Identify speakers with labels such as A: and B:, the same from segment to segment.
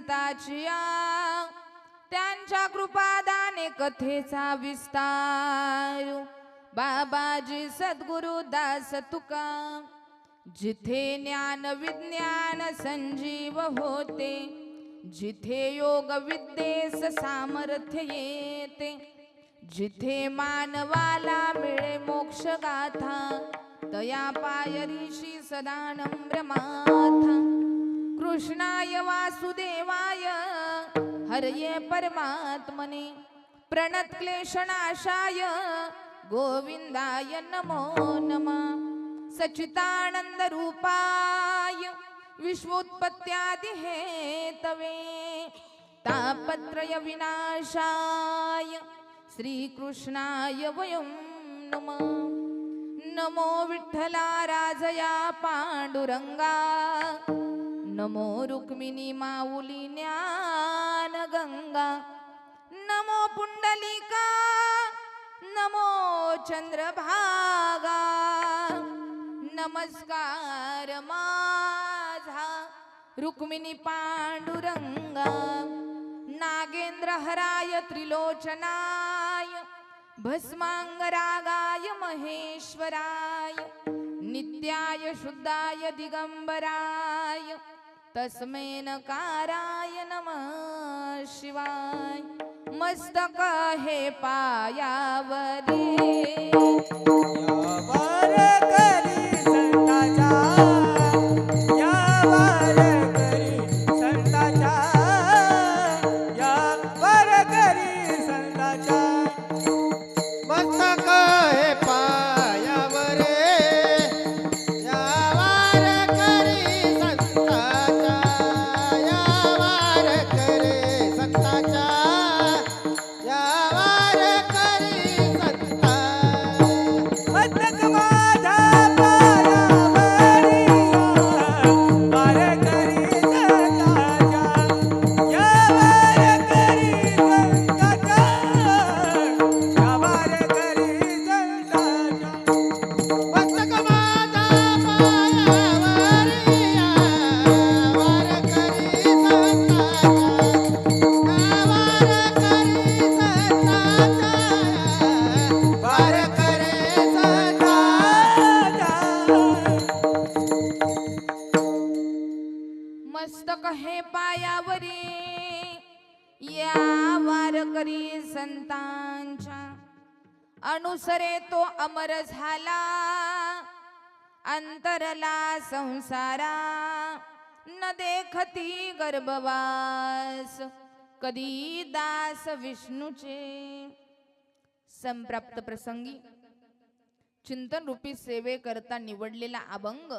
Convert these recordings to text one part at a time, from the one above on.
A: संताची त्यांच्या कृपादाने कथेचा विस्तार बाबाजी सद्गुरु दास तुका जिथे ज्ञान विज्ञान संजीव होते जिथे योग विद्येस सामर्थ्य येते जिथे मानवाला मिळे मोक्ष गाथा तया पायरीशी सदा नम्र माथा कृष्णाय वासुदेवाय हरये परमात्मने प्रणत क्लेशनाशाय गोविंदाय नमो नमः सच्चिदानंद रूपाय विश्वोत्पत्त्यादि हेतवे तापत्रय विनाशाय श्री कृष्णाय वयं नमः नमो विठ्ठला राजया पांडुरंगा नमो रुक्मिणी माऊली ज्ञान गंगा नमो पुंडलिका नमो चंद्रभागा नमस्कार माझा रुक्मिणी पांडुरंगा नागेंद्र हराय त्रिलोचनाय भस्मांगरागाय महेश्वराय नित्याय शुद्धाय दिगंबराय तस्मै नकाराय नमः शिवाय मस्तक हे पायावरी
B: यावर करी संताचा यावर करी संताचा यावर करी संताचा
C: मस्तक हे पायावर यावर करी संताचा यावर करी संताचा यावर करी संता
B: मस्तक माझा पायावरी यावर करी संताचा यावर करी संताचा यावर करी संताचा
C: मस्तक माझा पायावर यावर करी संताचा यावर करी संताचा यावर करी
A: मस्तक हे पायावरी या वारकरी संतांच्या अनुसरे तो अमर झाला अंतरला संसारा न देखती गर्भवास कधी दास विष्णूचे संप्राप्त प्रसंगी चिंतन रूपी सेवे करता निवडलेला अभंग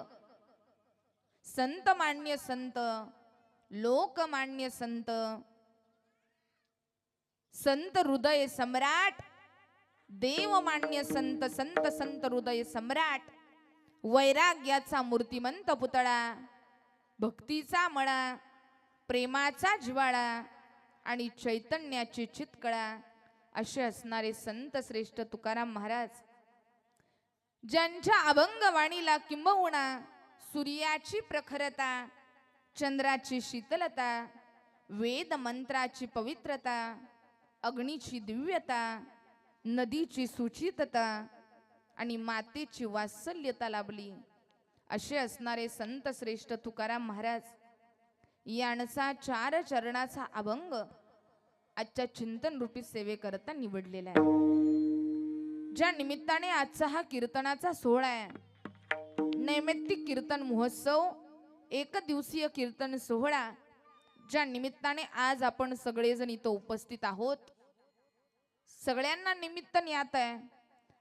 A: संत मान्य संत लोकमान्य संत संत हृदय सम्राट देवमान्य संत संत संत हृदय सम्राट वैराग्याचा मूर्तिमंत पुतळा भक्तीचा मळा प्रेमाचा जिव्हाळा आणि चैतन्याची चितकळा असे असणारे संत श्रेष्ठ तुकाराम महाराज ज्यांच्या अभंगवाणीला किंबहुना सूर्याची प्रखरता चंद्राची शीतलता वेद मंत्राची पवित्रता अग्नीची दिव्यता नदीची सुचितता आणि मातेची वात्सल्यता लाभली असे असणारे संत श्रेष्ठ तुकाराम महाराज यांचा 4 चरणाचा अभंग आजच्या चिंतन रूपी सेवेकरता निवडलेला आहे। ज्या निमित्ताने आजचा हा कीर्तनाचा सोहळा आहे नैमित्तिक कीर्तन महोत्सव एक दिवसीय कीर्तन सोहळा ज्या निमित्ताने आज आपण सगळेजण इथं उपस्थित आहोत सगळ्यांना निमित्त ज्ञात आहे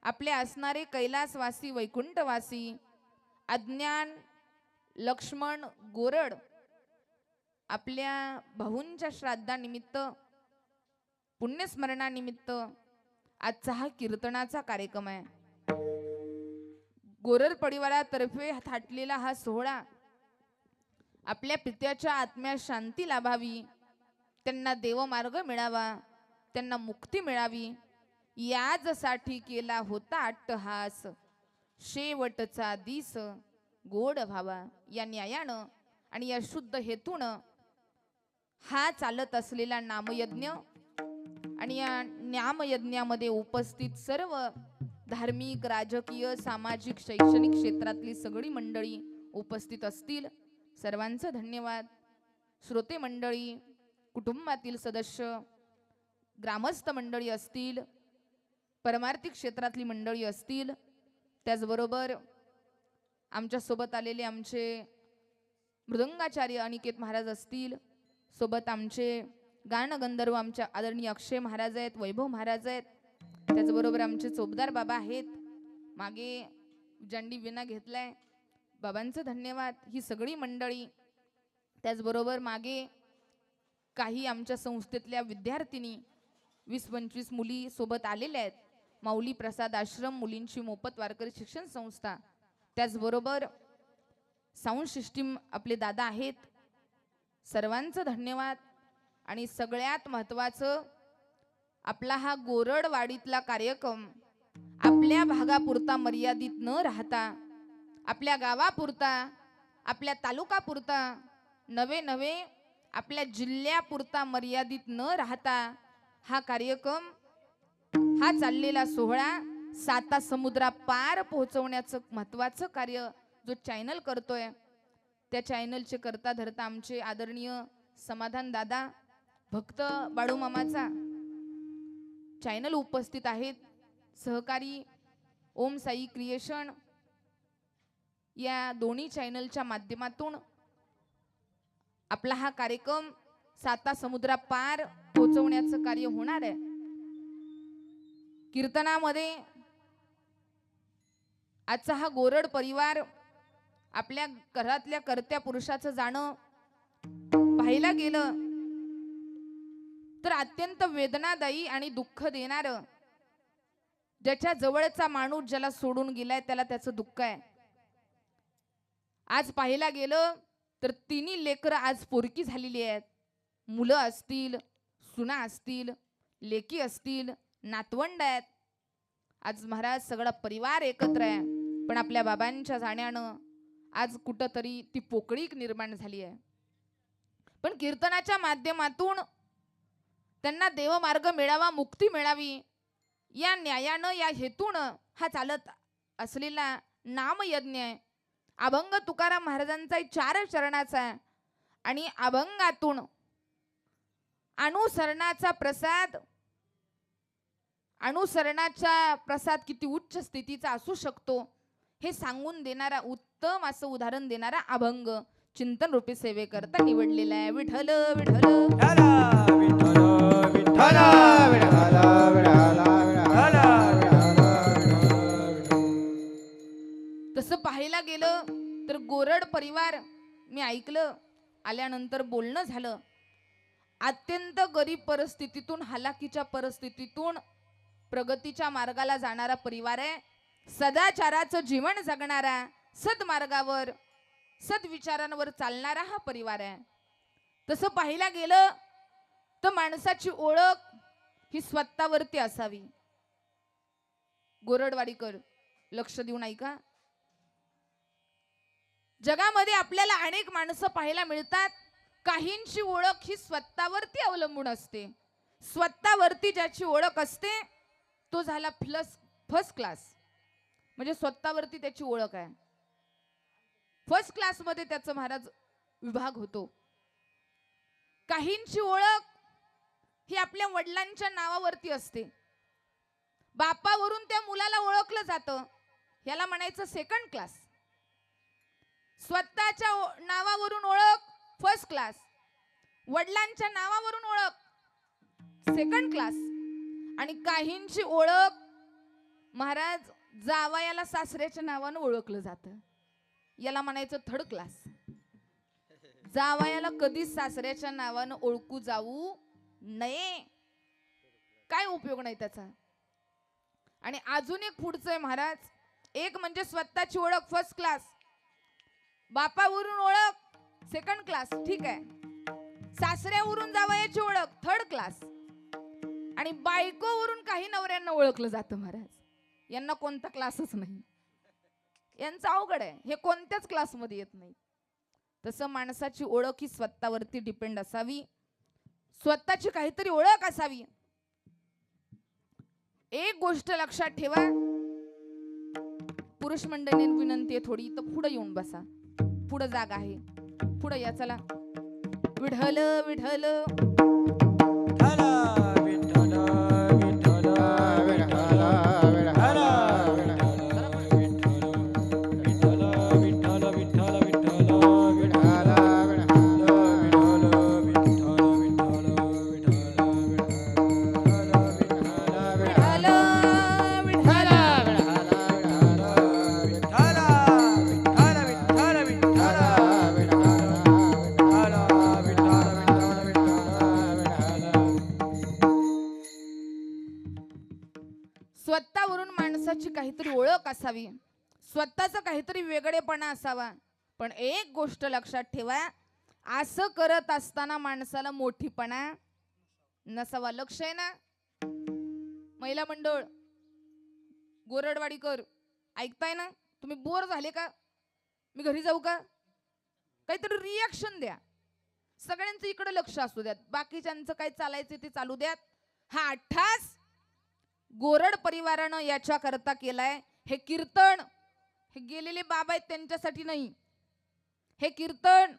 A: आपले असणारे कैलासवासी वैकुंठवासी अज्ञान लक्ष्मण गोरड आपल्या भाऊंच्या श्राद्धानिमित्त पुण्यस्मरणानिमित्त आजचा हा कीर्तनाचा कार्यक्रम आहे। गोरड परिवारातर्फे थाटलेला हा सोहळा आपल्या पित्याच्या आत्म्यात शांती लाभावी त्यांना देवमार्ग मिळावा त्यांना मुक्ती मिळावी याचसाठी केला होता अट्टहास शेवटचा दिस गोड व्हावा या न्यायानं आणि या शुद्ध हेतून हा चालत असलेला नामयज्ञ आणि या नामयज्ञामध्ये उपस्थित सर्व धार्मिक, राजकीय, सामाजिक, शैक्षणिक क्षेत्रातली सगळी मंडळी उपस्थित असतील. सर्वांचं धन्यवाद. श्रोते मंडळी, कुटुंबातील सदस्य, ग्रामस्थ मंडळी असतील, परमार्थिक क्षेत्रातली मंडळी असतील, त्याचबरोबर आमच्या सोबत आलेले आमचे मृदंगाचार्य अनिकेत महाराज असतील, सोबत आमचे गानगंधर्व आमच्या आदरणीय अक्षय महाराज आहेत, वैभव महाराज आहेत, त्याचबरोबर आमचे चोपदार बाबा आहेत, मागे जंडी विना घेतलाय, बाबांचं धन्यवाद. ही सगळी मंडळी, त्याचबरोबर मागे काही आमच्या संस्थेतल्या विद्यार्थिनी 20-25 मुली सोबत आलेल्या आहेत. माऊली प्रसाद आश्रम, मुलींची मोफत वारकरी शिक्षण संस्था, त्याचबरोबर साऊंड सिस्टीम आपले दादा आहेत. सर्वांचं धन्यवाद. आणि सगळ्यात महत्त्वाचं, आपला हा गोरडवाडीतला कार्यक्रम आपल्या भागापुरता मर्यादित न राहता, आपल्या गावापुरता, आपल्या तालुकापुरता नवे आपल्या जिल्ह्यापुरता मर्यादित न राहता हा कार्यक्रम, हा चाललेला सोहळा 7 समुद्रा पार पोहोचवण्याचं महत्त्वाचं कार्य जो चॅनल करतोय, त्या चॅनलचे करता धरता आमचे आदरणीय समाधान दादा, भक्त बाळू मामाचा चॅनल उपस्थित आहेत. सहकारी ओम साई क्रिएशन या दोन्ही चॅनलच्या माध्यमातून आपला हा कार्यक्रम 7 समुद्रा पार पोहोचवण्याचं कार्य होणार आहे. कीर्तनामध्ये आजचा हा गोरड परिवार, आपल्या घरातल्या कर्त्या पुरुषाचं जाणं पाहायला गेलं तर अत्यंत वेदनादायी आणि दुःख देणारं. ज्याच्या जवळचा माणूस ज्याला सोडून गेलाय त्याला त्याचं दुःख आहे. आज पाहायला गेलं तर 3 लेकरं आज पोरकी झालेली आहेत. मुलं असतील, सुना असतील, लेकी असतील, नातवंड आहेत. आज महाराज सगळा परिवार एकत्र आहे. पण आपल्या बाबांच्या जाण्यानं आज कुठंतरी ती पोकळी निर्माण झाली आहे. पण कीर्तनाच्या माध्यमातून त्यांना देवमार्ग मिळावा, मुक्ती मिळावी, या न्यायानं, या हेतूनं हा चालत असलेला नामयज्ञ आहे. अभंग तुकाराम महाराजांचा 4 चरणाचा आहे. आणि अभंगातून अनुसरणाचा प्रसाद किती उच्च स्थितीचा असू शकतो हे सांगून देणारा, उत्तम असं उदाहरण देणारा अभंग चिंतन रूपी सेवेकरता निवडलेला आहे. विठ्ठल विठ्ठल तसं पाहायला गेलं तर गोरड परिवार, मी ऐकलं, आल्यानंतर बोलणं झालं, अत्यंत गरीब परिस्थितीतून, हालाकीच्या परिस्थितीतून प्रगतीच्या मार्गाला जाणारा परिवार आहे. सदाचाराचं जीवन जगणारा, सद्मार्गावर, सद्विचारांवर चालणारा हा परिवार आहे. तसं पाहायला गेलं तर माणसाची ओळख ही स्वतःवरती असावी. गोरडवाडीकर लक्ष देऊन ऐका. जगामध्ये आपल्याला अनेक माणसं पाहायला मिळतात. काहींची ओळख ही स्वतःवरती अवलंबून असते. स्वतःवरती ज्याची ओळख असते तो झाला फर्स्ट क्लास, म्हणजे स्वतःवरती त्याची ओळख आहे. फर्स्ट क्लास मध्ये त्याचा महाराज विभाग होतो. काहींची ओळख ही आपल्या वडिलांच्या नावावरती असते. बापावरून त्या मुलाला ओळखलं जातं, याला म्हणायचं सेकंड क्लास. स्वतःच्या नावावरून ओळख फर्स्ट क्लास, वडिलांच्या नावावरून ओळख सेकंड क्लास. आणि काहींची ओळख महाराज जावयाला सासऱ्याच्या नावानं ओळखलं जातं, याला म्हणायचं थर्ड क्लास. जावयाला कधीच सासऱ्याच्या नावानं ओळखू जाऊ नये, काय उपयोग नाही त्याचा. आणि अजून एक पुढचं आहे महाराज. एक म्हणजे स्वतःची ओळख फर्स्ट क्लास, बापावरून ओळख सेकंड क्लास, ठीक आहे. सासऱ्यावरून जावयाची ओळख थर्ड क्लास. आणि बायकोवरून काही नवऱ्यांना ओळखलं जातं महाराज, यांना कोणता क्लासच नाही, यांचं अवघड आहे, हे कोणत्याच क्लासमध्ये येत नाही. तसं माणसाची ओळख ही स्वतःवरती डिपेंड असावी. स्वतःची काहीतरी ओळख असावी. एक गोष्ट लक्षात ठेवा, पुरुष मंडळींनी विनंती आहे थोडी, तर पुढे येऊन बसा. पुढे जागा आहे, पुढे या. चला. विठ्ठल विठ्ठल
B: विठ्ठल विठ्ठल विठ्ठल
A: स्वतःवरून माणसाची काहीतरी ओळख असावी, स्वतःचा काहीतरी वेगळेपणा असावा. पण एक गोष्ट लक्षात ठेवा, असं करत असताना माणसाला मोठीपणा नसावा. लक्ष आहे ना महिला मंडळ, गोरडवाडीकर, ऐकताय ना तुम्ही? बोर झाले का? मी घरी जाऊ का? काहीतरी रिॲक्शन द्या. सगळ्यांचं इकडे लक्ष असू द्यात, बाकीच्यांचं काय चालायचं ते चालू द्यात. हा अठ्ठास गोरड परिवारानं याच्या करता केलाय. हे कीर्तन हे गेलेले बाबा आहेत त्यांच्यासाठी नाही, हे कीर्तन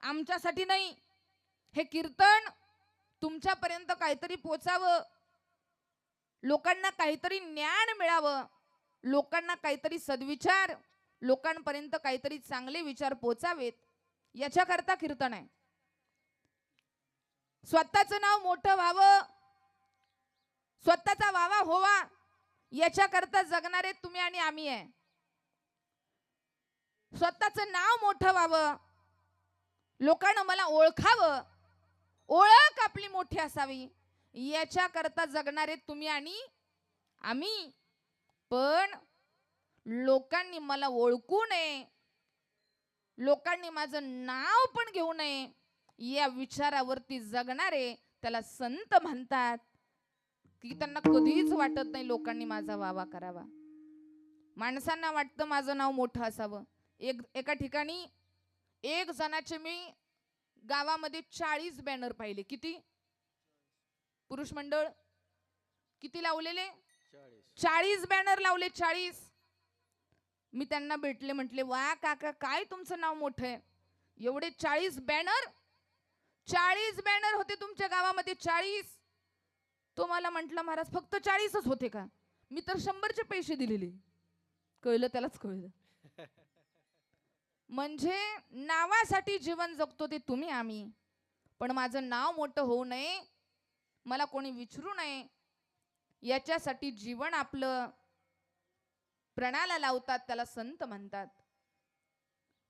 A: आमच्यासाठी नाही, हे कीर्तन तुमच्यापर्यंत काहीतरी पोचावं, लोकांना काहीतरी ज्ञान मिळावं, लोकांना काहीतरी सद्विचार, लोकांपर्यंत काहीतरी चांगले विचार पोचावेत, याच्याकरता कीर्तन आहे. स्वतःचं नाव मोठं व्हावं, स्वतःचा वावा होवा, याच्याकरता जगणारे तुम्ही आणि आम्ही आहे. स्वतःचं नाव मोठं व्हावं, लोकांना मला ओळखावं, ओळख आपली मोठी असावी, याच्याकरता जगणारे तुम्ही आणि आम्ही. पण लोकांनी मला ओळखू नये, लोकांनी माझं नाव पण घेऊ नये, या विचारावरती जगणारे त्याला संत म्हणतात. की त्यांना कधीच वाटत नाही लोकांनी माझा वावा करावा. माणसांना वाटतं माझं नाव मोठं असावं. एका ठिकाणी एक जणाचे मी गावामध्ये 40 बॅनर पाहिले. किती? पुरुष मंडळ किती लावलेले? 40 बॅनर लावले. 40. मी त्यांना भेटले, म्हटले वा काका काय तुमचं नाव मोठं आहे, एवढे 40 बॅनर? 40 बॅनर होते तुमच्या गावामध्ये? 40? तो मला म्हटला महाराज फक्त 40च होते का? मी तर 100चे पैसे दिलेले. कळलं त्यालाच कळलं. म्हणजे नावासाठी जीवन जगतो ते तुम्ही आम्ही, पण माझं नाव मोठं होऊ नये, मला कोणी विचारू नये, याच्यासाठी जीवन आपलं प्राणाला लावतात, त्याला संत म्हणतात.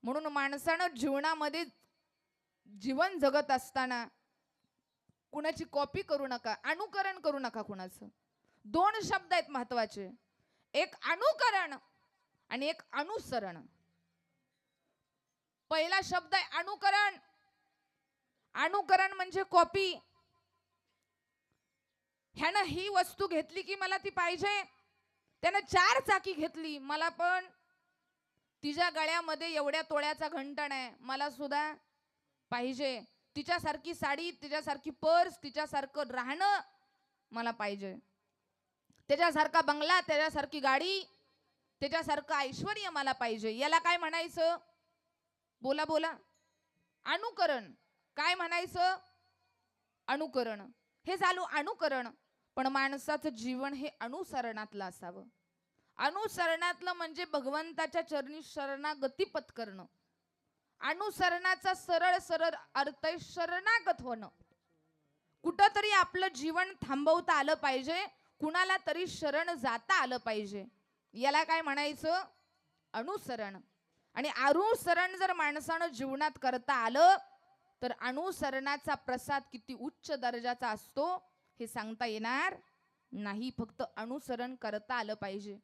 A: म्हणून माणसानं जीवनामध्ये जीवन जगत असताना कुणाची कॉपी करू नका, अनुकरण करू नका कुणाचं. 2 शब्द आहेत महत्वाचे, एक अनुकरण आणि एक अनुसरण. पहिला शब्द आहे अनुकरण. अनुकरण म्हणजे कॉपी. ह्यानं ही वस्तू घेतली की मला ती पाहिजे, त्यानं 4 चाकी घेतली, मला पण तिच्या गळ्यामध्ये एवढ्या तोळ्याचा घंटण आहे, मला सुद्धा पाहिजे. तिच्यासारखी साडी, तिच्यासारखी पर्स, तिच्यासारखं राहणं मला पाहिजे, त्याच्यासारखा बंगला, त्याच्यासारखी गाडी, त्याच्यासारखं ऐश्वर्य मला पाहिजे. याला काय म्हणायचं? बोला बोला. अनुकरण. काय म्हणायचं? अनुकरण. हे झालं अनुकरण. पण माणसाचं जीवन हे अनुसरणातलं असावं. अनुसरणातलं म्हणजे भगवंताच्या चरणी शरणागती पत्करणं. अनुसरणाचा सरळ सरळ अर्थ आहे शरणागत होणं. कुठंतरी आपलं जीवन थांबवता आलं पाहिजे, कुणाला तरी शरण जाता आलं पाहिजे. याला काय म्हणायचं? अनुसरण. आणि अनुसरण जर माणसानं जीवनात करता आलं तर अनुसरणाचा प्रसाद किती उच्च दर्जाचा असतो हे सांगता येणार नाही. फक्त अनुसरण करता आलं पाहिजे.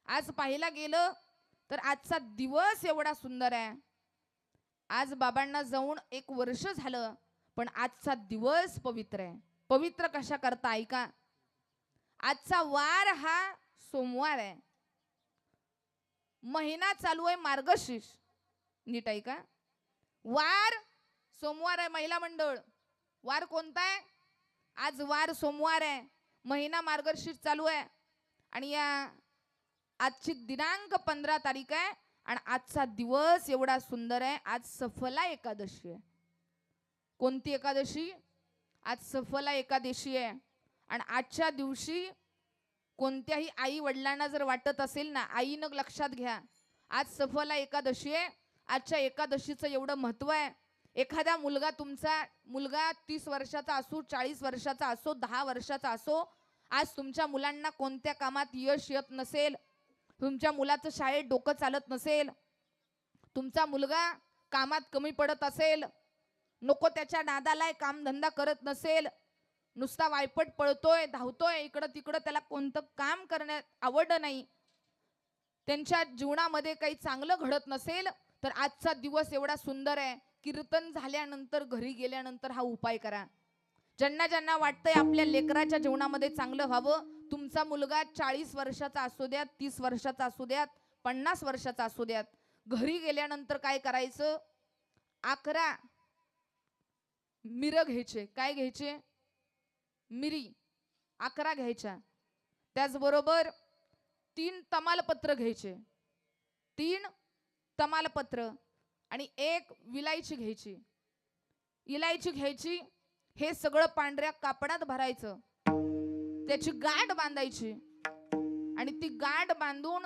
A: आज पाहायला गेलं तर आजचा दिवस एवढा सुंदर आहे. आज बाबांना जाऊन 1 वर्ष झालं, पण आजचा दिवस पवित्र आहे. पवित्र कशा करता ऐका. आजचा वार हा सोमवार आहे. महिना चालू आहे मार्गशीर्ष. नीट ऐका. वार सोमवार आहे महिला मंडळ. वार कोणता आहे? आज वार सोमवार आहे, महिना मार्गशीर्ष चालू आहे आणि आजची दिनांक 15 तारीख आहे आणि आजचा दिवस एवढा सुंदर आहे. आज सफला एकादशी आहे. कोणती एकादशी? आज सफला एकादशी आहे. आणि आजच्या दिवशी कोणत्याही आई वडिलांना जर वाटत असेल ना, आईनं लक्षात घ्या, आज सफला एकादशी आहे. आजच्या एकादशीचं एवढं महत्व आहे. एखादा तुमचा मुलगा 30 वर्षाचा असो, 40 वर्षाचा असो, 10 वर्षाचा असो, आज तुमच्या मुलांना कोणत्या कामात यश येत नसेल, तुमच्या मुलाचं शाळेत डोकं चालत नसेल, तुमचा मुलगा कामात कमी पडत असेल, नको त्याच्या नादाला कामधंदा करत नसेल, नुसता वायपट पळतोय, धावतोय इकडं तिकडं, त्याला कोणतं काम करण्यात आवड नाही, त्यांच्या जीवनामध्ये काही चांगलं घडत नसेल, तर आजचा दिवस एवढा सुंदर आहे. कीर्तन झाल्यानंतर घरी गेल्यानंतर हा उपाय करा. ज्यांना ज्यांना वाटतंय आपल्या लेकराच्या जीवनामध्ये चांगलं व्हावं, तुमचा मुलगा 40 वर्षाचा असू द्यात, 30 वर्षाचा असू द्यात, 50 वर्षाचा असू द्यात, घरी गेल्यानंतर काय करायचं? 11 मिरं घ्यायचे. काय घ्यायचे? मिरी 11 घ्यायच्या. त्याचबरोबर 3 तमालपत्र घ्यायचे. 3 तमालपत्र आणि 1 विलायची घ्यायची. इलायची घ्यायची. हे सगळं पांढऱ्या कापडात भरायचं, त्याची गाठ बांधायची आणि ती गाठ बांधून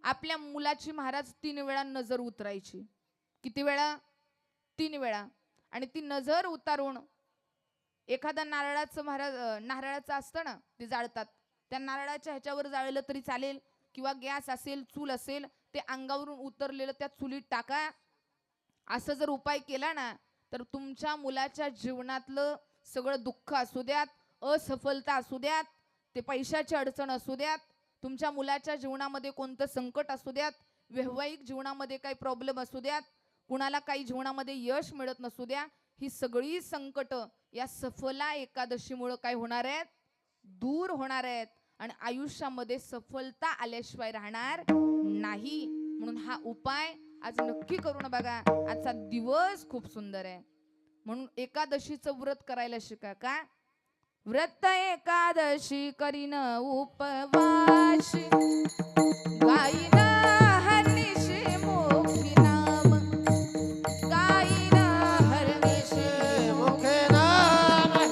A: आपल्या मुलाची महाराज 3 वेळा नजर उतरायची. किती वेळा? 3 वेळा. आणि ती नजर उतारून एखादा नारळाचं असतं ना, ते जाळतात, त्या नारळाच्या ह्याच्यावर जाळलं तरी चालेल, किंवा गॅस असेल, चूल असेल, ते अंगावरून उतरलेलं त्या चुलीत टाका. असं जर उपाय केला ना, तर तुमच्या मुलाच्या जीवनातलं सगळं दुःख असू द्यात, असफलता असू द्यात, ते पैशाची अडचण असू द्यात, तुमच्या मुलाच्या जीवनामध्ये कोणतं संकट असू द्यात, वैवाहिक जीवनामध्ये काही प्रॉब्लेम असू द्यात, कुणाला काही जीवनामध्ये यश मिळत नसू द्या, ही सगळी संकट या सफला एकादशीमुळे काय होणार आहेत? दूर होणार आहेत आणि आयुष्यामध्ये सफलता आल्याशिवाय राहणार नाही. म्हणून हा उपाय आज नक्की करून बघा. आजचा दिवस खूप सुंदर आहे, म्हणून एकादशीचं व्रत करायला शिका. का? व्रत एकादशी करीन उपवास, गाईन हरनिशि मुखी नाम, गाईन हरनिशि
C: मुखे नाम,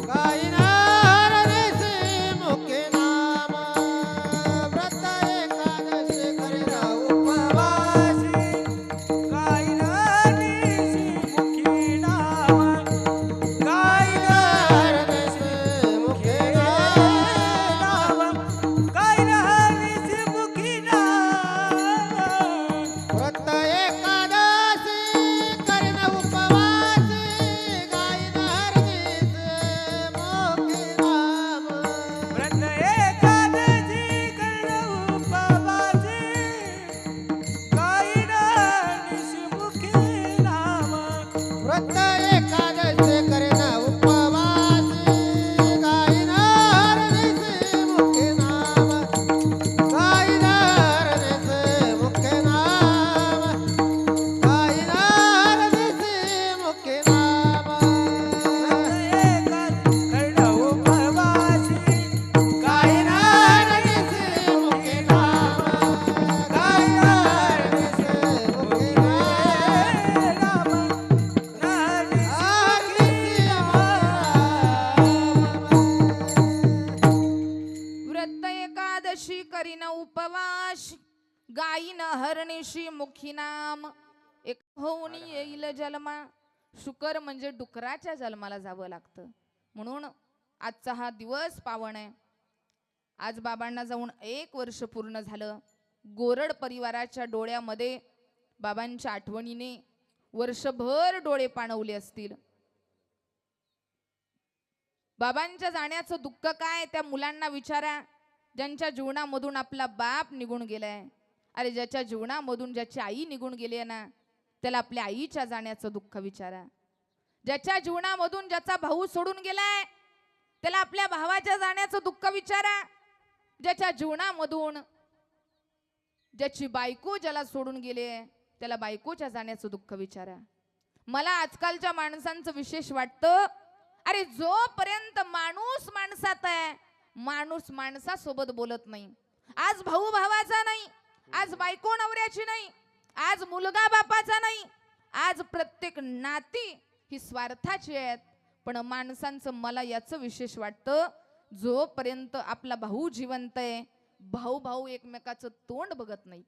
C: गायिना हरनिशि मुखे नाम. व्रत एकादशी करीना उपवास, हरनिशि मुखे नाम. व्रत एकादशी करीना उपवास, गायिना हरनिशि मुखे नाम. व्रत एकादशी करीना उपवास, गायिना हरनिशि मुखे नाम, गायिना हरनिशि मुखे नाम, गायिना हरनिशि मुखे नाम. गायिना हरनिशि मुखे नाम, गायिना हरनिशि मुखे
A: व्रत एकादशी करीन उपवास, गायीन हरनिशि मुखी नाम. एक होऊन येईल जन्मा. शुकर म्हणजे डुकराच्या जन्माला जावं लागतं, म्हणून आजचा हा दिवस पावन आहे. आज बाबांना जाऊन 1 वर्ष पूर्ण झालं. गोरड परिवाराच्या डोळ्यामध्ये बाबांच्या आठवणीने वर्षभर डोळे पाणवले असतील. बाबांच्या जाण्याचं दुःख काय? त्या मुलांना विचारा, ज्यांच्या जीवनामधून आपला बाप निघून गेलाय. अरे ज्याच्या जीवनामधून ज्याची आई निघून गेली आहे ना, त्याला आपल्या आईच्या जाण्याचं दुःख विचारा. ज्याच्या जीवनामधून ज्याचा भाऊ सोडून गेलाय, त्याला आपल्या भावाच्या जाण्याचं दुःख विचारा. ज्याच्या जीवनामधून ज्याची बायको ज्याला सोडून गेले, त्याला बायकोच्या जाण्याचं दुःख विचारा. मला आजकालच्या माणसांचं विशेष वाटतं, अरे जोपर्यंत माणूस माणसात आहे, माणूस माणसासोबत बोलत नाही. आज भाऊ भावाचा नाही, आज बायको नवऱ्याची नाही, आज मुलगा बापाचा नाही, आज प्रत्येक नाती ही स्वार्थाची आहेत. पण माणसांचं मला याचं विशेष वाटतं, जोपर्यंत आपला भाऊ जिवंत आहे, भाऊ भाऊ एकमेकाचं तोंड बघत नाही.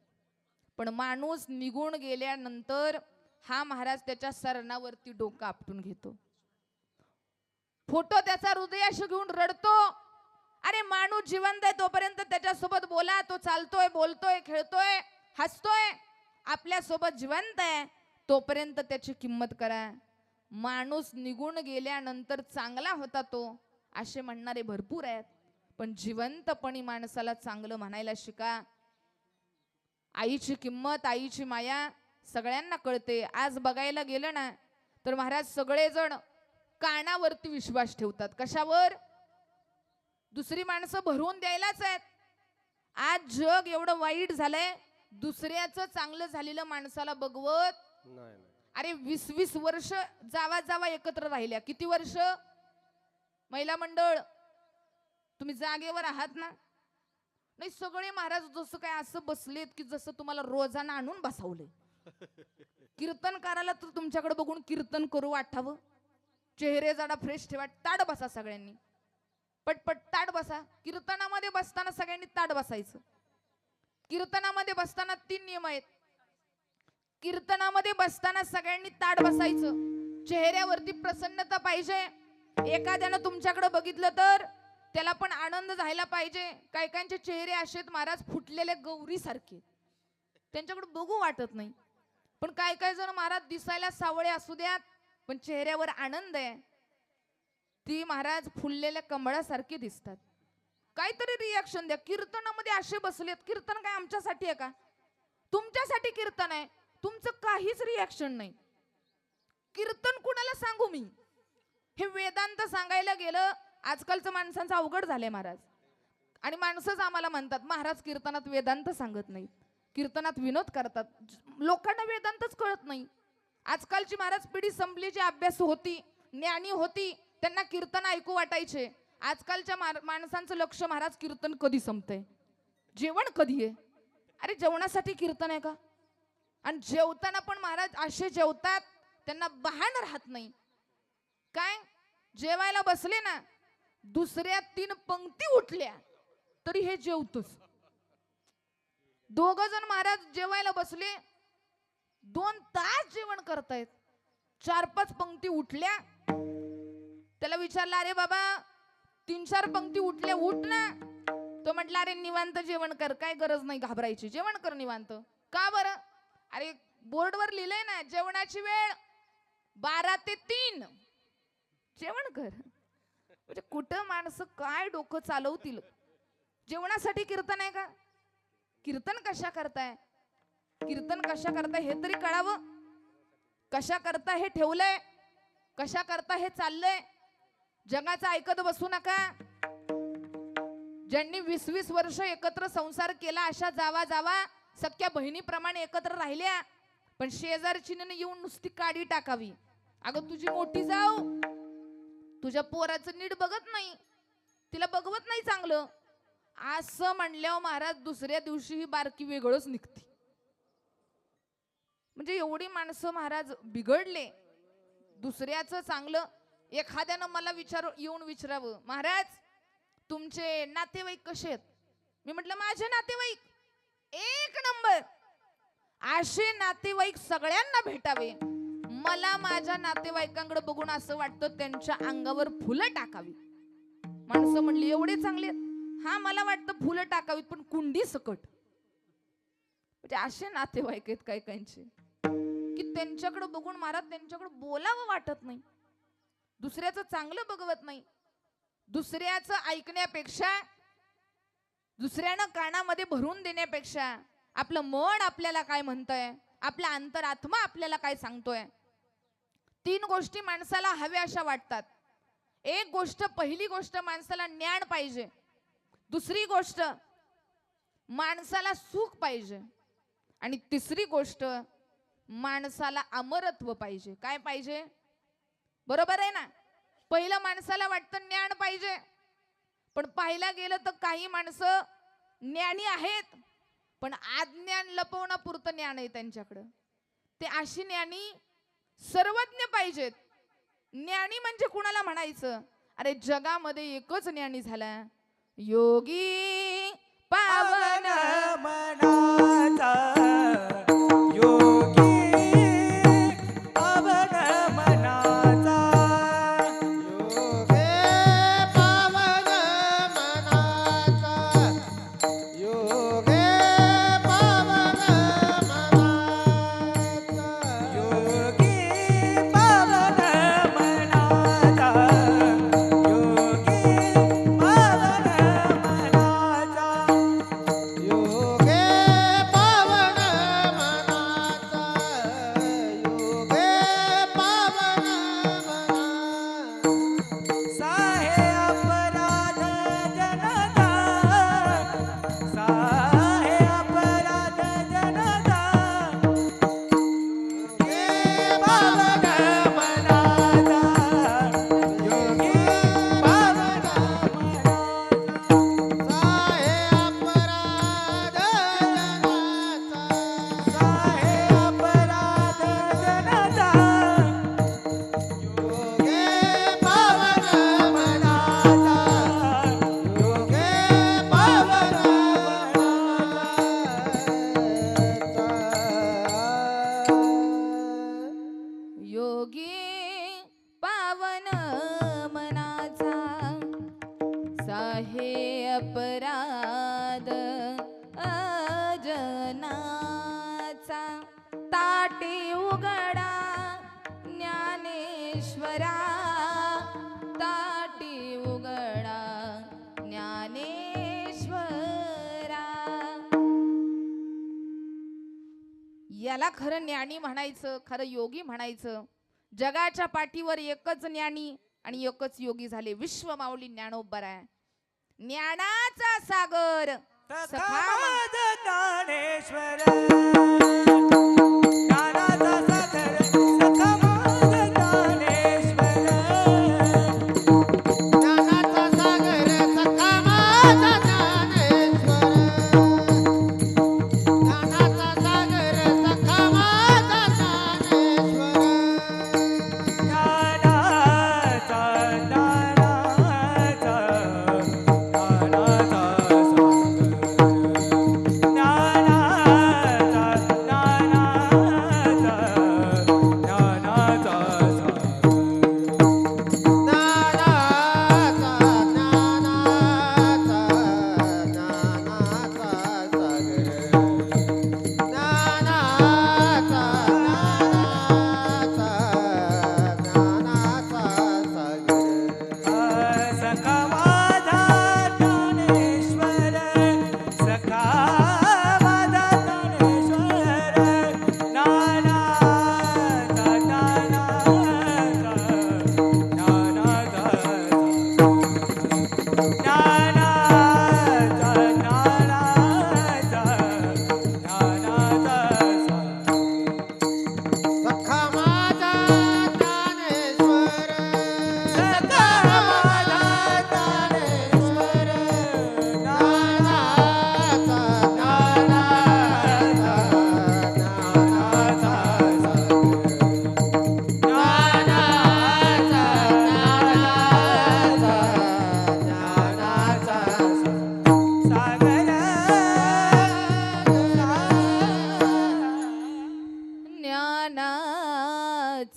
A: पण माणूस निघून गेल्यानंतर हा महाराज त्याच्या सरणावरती डोकं आपटून घेतो, फोटो त्याचा हृदयाशी घेऊन रडतो. अरे माणूस जिवंत आहे तोपर्यंत त्याच्यासोबत बोला, तो चालतोय, बोलतोय, खेळतोय, हसतोय, आपल्या सोबत जिवंत आहे तोपर्यंत त्याची किंमत करा. माणूस निघून गेल्यानंतर चांगला होता तो असे म्हणणारे भरपूर आहेत, पण जिवंतपणी माणसाला चांगलं म्हणायला शिका. आईची किंमत, आईची माया सगळ्यांना कळते. आज बघायला गेलं ना तर महाराज सगळेजण कानावरती विश्वास ठेवतात. कशावर? दुसरी माणसं भरवून द्यायलाच आहेत. आज जग एवढं वाईट झालंय, दुसऱ्याचं चांगलं झालेलं माणसाला बघवत
C: नाही.
A: अरे 20-20 वर्ष जावा जावा एकत्र राहिल्या. किती वर्ष? महिला मंडळ तुम्ही जागेवर आहात ना? नाही, सगळे महाराज जसं काय असं बसलेत की जसं तुम्हाला रोजाना आणून बसवले. कीर्तनकाराला तर तुमच्याकडे बघून कीर्तन करू वाटावं. चेहरे जरा फ्रेश ठेवा, ताड बसा सगळ्यांनी, पटपट ताड बसा. कीर्तनामध्ये बसताना सगळ्यांनी ताड बसायचं. कीर्तनामध्ये बसताना 3 नियम आहेत. कीर्तनामध्ये बसताना सगळ्यांनी ताड बसायचं. चेहऱ्यावरती प्रसन्नता पाहिजे. एखाद्यानं तुमच्याकडे बघितलं तर त्याला पण आनंद झाला पाहिजे. काही काहींचे चेहरे असेत महाराज फुटलेले गौरी सारखे, त्यांच्याकडे बघू वाटत नाही. पण काय काय जण महाराज दिसायला सावळे असू द्यात पण चेहऱ्यावर आनंद आहे, ती महाराज फुललेल्या कमळासारखे दिसतात. काहीतरी रिॲक्शन द्या. कीर्तनामध्ये असे बसलेत, कीर्तन काय आमच्यासाठी आहे का? तुमच्यासाठी कीर्तन आहे, तुमचं काहीच रिॲक्शन नाही. कीर्तन कुणाला सांगू मी? हे वेदांत सांगायला गेलं आजकालचं माणसांचं अवघड झालंय महाराज. आणि माणसंच आम्हाला म्हणतात महाराज कीर्तनात वेदांत सांगत नाही, कीर्तनात विनोद करतात. लोकांना वेदांतच कळत नाही. आजकालची महाराज पिढी संपली, जी अभ्यास होती, ज्ञानी होती, त्यांना कीर्तन ऐकू वाटायचे. आजकालच्या माणसांचं लक्ष महाराज कीर्तन कधी संपतंय, जेवण कधी आहे. अरे जेवणासाठी कीर्तन आहे का? आणि जेवताना पण महाराज असे जेवतात त्यांना बहाण राहत नाही. काय जेवायला बसले ना, दुसऱ्या 3 पंक्ती उठल्या तरी हे जेवतोच. 2 जण महाराज जेवायला बसले, 2 तास जेवण करतायत, 4-5 पंक्ती उठल्या. त्याला विचारलं अरे बाबा 3-4 पंक्ती उठल्या, उठ ना. तो म्हटला अरे निवांत जेवण कर, काय गरज नाही घाबरायची, जेवण कर निवांत. का बरं? अरे बोर्डवर लिहिलंय ना जेवणाची वेळ 12 ते 3, जेवण कर. म्हणजे कुठं माणसं काय डोकं चालवतील? जेवणासाठी कीर्तन आहे का? कीर्तन कशा करताय? कीर्तन कशा करताय हे तरी कळावं. कशा करता हे ठेवलंय, कशा करता हे चाललंय. जगाचं ऐकत बसू नका. ज्यांनी 20-20 वर्ष एकत्र संसार केला अशा जावा जावा सख्या बहिणीप्रमाणे एकत्र राहिल्या, पण शेजारचीने येऊन नुसती काडी टाकावी. अगं तुझी मोठी जाऊ तुझ्या पोराचं नीट बघत नाही, तिला बघवत नाही चांगलं, असं म्हणल्यावर महाराज दुसऱ्या दिवशी ही बारकी वेगळंच निघते. म्हणजे एवढी माणसं महाराज बिघडले. दुसऱ्याचं चांगलं एखाद्यानं मला येऊन विचारावं महाराज तुमचे नातेवाईक कसे आहेत? मी म्हटलं माझे नातेवाईक 1 नंबर. असे नातेवाईक सगळ्यांना भेटावे. मला माझ्या नातेवाईकांकडे बघून असं वाटतं त्यांच्या अंगावर फुलं टाकावी. माणसं म्हणली एवढे चांगले आहेत. हा मला वाटतं फुलं टाकावीत पण कुंडी सकट. म्हणजे असे नातेवाईक आहेत काही काहींचे की त्यांच्याकडे बघून महाराज त्यांच्याकडे बोलावं वाटत नाही. दुसऱ्याचं चांगलं बघवत नाही. दुसऱ्याचं ऐकण्यापेक्षा, दुसऱ्यानं कानामध्ये भरून देण्यापेक्षा आपलं मन आपल्याला काय म्हणतंय, आपला अंतरात्मा आपल्याला काय सांगतोय. 3 गोष्टी माणसाला हव्या अशा वाटतात. एक गोष्ट, पहिली गोष्ट माणसाला ज्ञान पाहिजे. दुसरी गोष्ट माणसाला सुख पाहिजे. आणि तिसरी गोष्ट माणसाला अमरत्व पाहिजे. काय पाहिजे? बरोबर आहे ना? पहिलं माणसाला वाटतं ज्ञान पाहिजे, पण पाहायला गेलं तर काही माणसं ज्ञानी आहेत पण अज्ञान लपवण्यापुरतं ज्ञान आहे त्यांच्याकडं. ते अशी ज्ञानी सर्वज्ञ पाहिजेत. ज्ञानी म्हणजे कुणाला म्हणायचं? अरे जगामध्ये एकच ज्ञानी झाला, योगी पावन
B: मनाचा योगी पावन मनाचा
C: योगे पावन मनाचा योगे पावन मनाचा
B: योगी पावन मनाचा योगी पावन मनाचा
C: योगे पावन मनाचा योगे पावन मनाचा
B: साहे अपराध जनता साहे अपराध जनता योगी पावन मनाचा योगी पावन मनाचा
C: साहे अपराध जनाचा
B: साहे अपराध जनता
C: योगे पावन मनाचा योगे पावन मनाचा
A: योगी पावन मनाचा साहे अपराध अजनाचा ताटी उघडा ज्ञानेश्वरा ताटी उघडा ज्ञानेश्वरा. याला खरं ज्ञानी म्हणायचं, खरं योगी म्हणायचं. जगाच्या पाठीवर एकच ज्ञानी आणि एकच योगी झाले, विश्व माऊली ज्ञानोबराय. ज्ञानाचा सागर सखा
B: माझ ज्ञानेश्वर ज्ञानाचा सागर सखा माझ ज्ञानेश्वर
C: ज्ञानाचा सागर सखा माझा ज्ञानेश्वर ज्ञानाचा सागर सखा माझा ज्ञानेश्वर
B: ज्ञानाचा ज्ञानाचा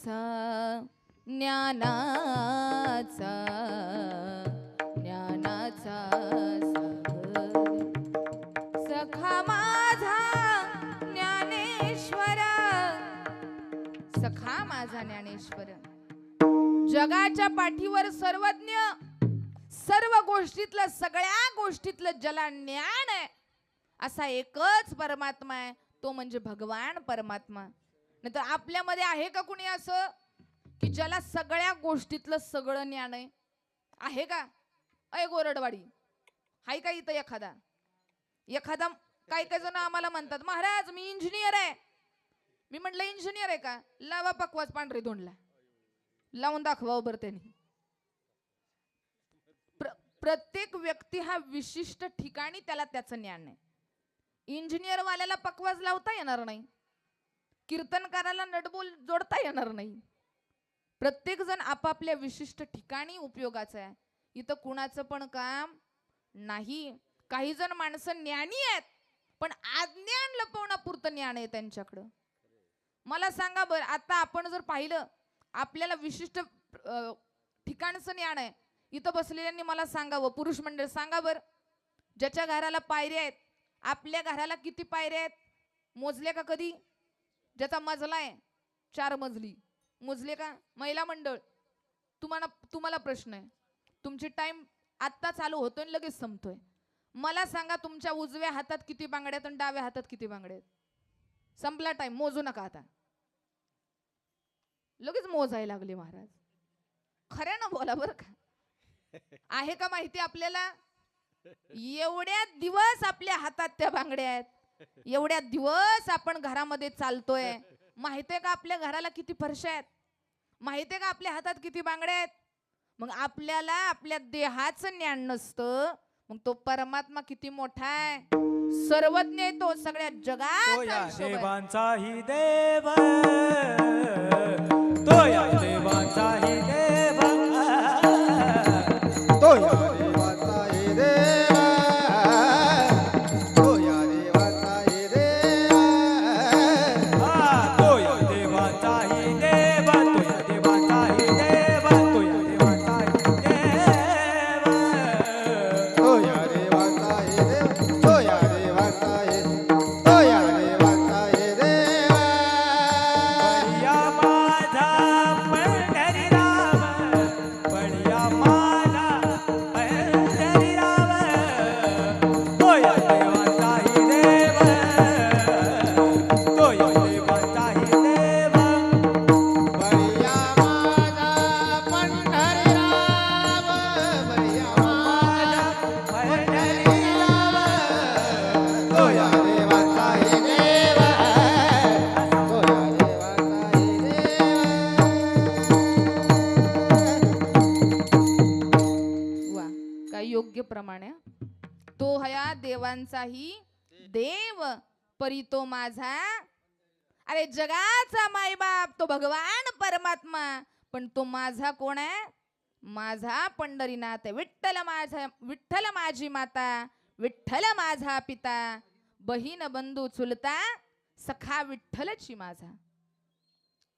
B: ज्ञानाचा
A: ज्ञानाचा ज्ञानाचा सागर सखा माझा ज्ञानेश्वर सखा माझा ज्ञानेश्वर. जगाच्या पाठीवर सर्वज्ञ, सर्व गोष्टीतलं सगळ्या गोष्टीतलं ज्याला ज्ञान आहे असा एकच परमात्मा आहे, तो म्हणजे भगवान परमात्मा. नाहीतर आपल्यामध्ये आहे का कुणी असं की ज्याला सगळ्या गोष्टीतलं सगळं ज्ञान आहे? आहे का? अय गोरडवाडी हाय का इथं एखादा? एखादा काय काय जण आम्हाला म्हणतात महाराज मी इंजिनियर आहे. मी म्हटलं इंजिनियर आहे का? लावा पकवास पांढरे धोंडला लावून दाखवा बरं त्यांनी. प्रत्येक व्यक्ती हा विशिष्ट ठिकाणी त्याला त्याचं ज्ञान आहे. इंजिनियर वाल्याला पकवाज लावता येणार नाही, कीर्तनकाराला नटबोल जोडता येणार नाही. प्रत्येक जण आपापल्या विशिष्ट ठिकाणी उपयोगाचं आहे. इथं कुणाचं पण काम नाही. काही जण माणसं ज्ञानी आहेत पण अज्ञान लपवण्यापुरतं ज्ञान आहे त्यांच्याकडं. मला सांगा बरं, आता आपण जर पाहिलं आपल्याला विशिष्ट ठिकाणचं ज्ञान आहे. इथं बसलेल्यांनी मला सांगावं, पुरुष मंडळ सांगा बरं, ज्याच्या घराला पायऱ्या आहेत, आपल्या घराला किती पायऱ्या आहेत मोजले का कधी? ज्याचा मजला आहे 4 मजली मोजले का? महिला मंडळ, तुम्हाला प्रश्न आहे. तुमची टाइम आत्ता चालू होतोय लगेच संपतोय. मला सांगा तुमच्या उजव्या हातात किती बांगड्या आहेत आणि डाव्या हातात किती बांगड्या आहेत? संपला टाइम, मोजू नका आता. लगेच मोजायला लागले महाराज. खऱ्यानं बोला बरं का. आहे का माहिती आपल्याला? एवढ्या दिवस आपल्या हातात त्या बांगड्या आहेत, एवढ्या दिवस आपण घरामध्ये चालतोय. माहितीये का आपल्या घराला किती फरशा आहेत? माहितीये का आपल्या हातात किती बांगड्या आहेत? मग आपल्याला आपल्या देहाचं ज्ञान नसतं, मग तो परमात्मा किती मोठा आहे, सर्वज्ञ आहे तो, सगळ्या
B: तो
A: जगाचा
B: या
A: हिशोब आहे.
B: देवांचाही देव, तो या देवांचाही देव,
C: तो या देवाचा हे देवा, तो या देवाचा हे देवा,
B: तो या देवांचाही देव, तो या देवांचाही देव, तो या देवांचाही देव,
C: तो या देवाचा हे देव, तो या देवाचा हे, तो या देवाचा हे देवा.
B: बळीया माझा पंढरी राम, बळीया माझा पंढरी राम, तो या देवांचाही देव, तो या देवांचाही देव,
C: बळीया माझा पंढरीराम, बळीया माझा
B: पंढरी राम,
C: तो या देवाचा हे देवा, तो या देवाचा हे देवा.
A: वा, काय योग्य प्रमाणे. तो हया देवांचाही देव, परी तो माझा. अरे जगाचा मायबाप तो भगवान परमात्मा, पण तो माझा कोण आहे? माझा पंढरीनाथ आहे. विठ्ठल माझा, विठ्ठल माझी माता, विठ्ठल माझा पिता, बहीण बंधू चुलता, सखा विठ्ठलची माझा.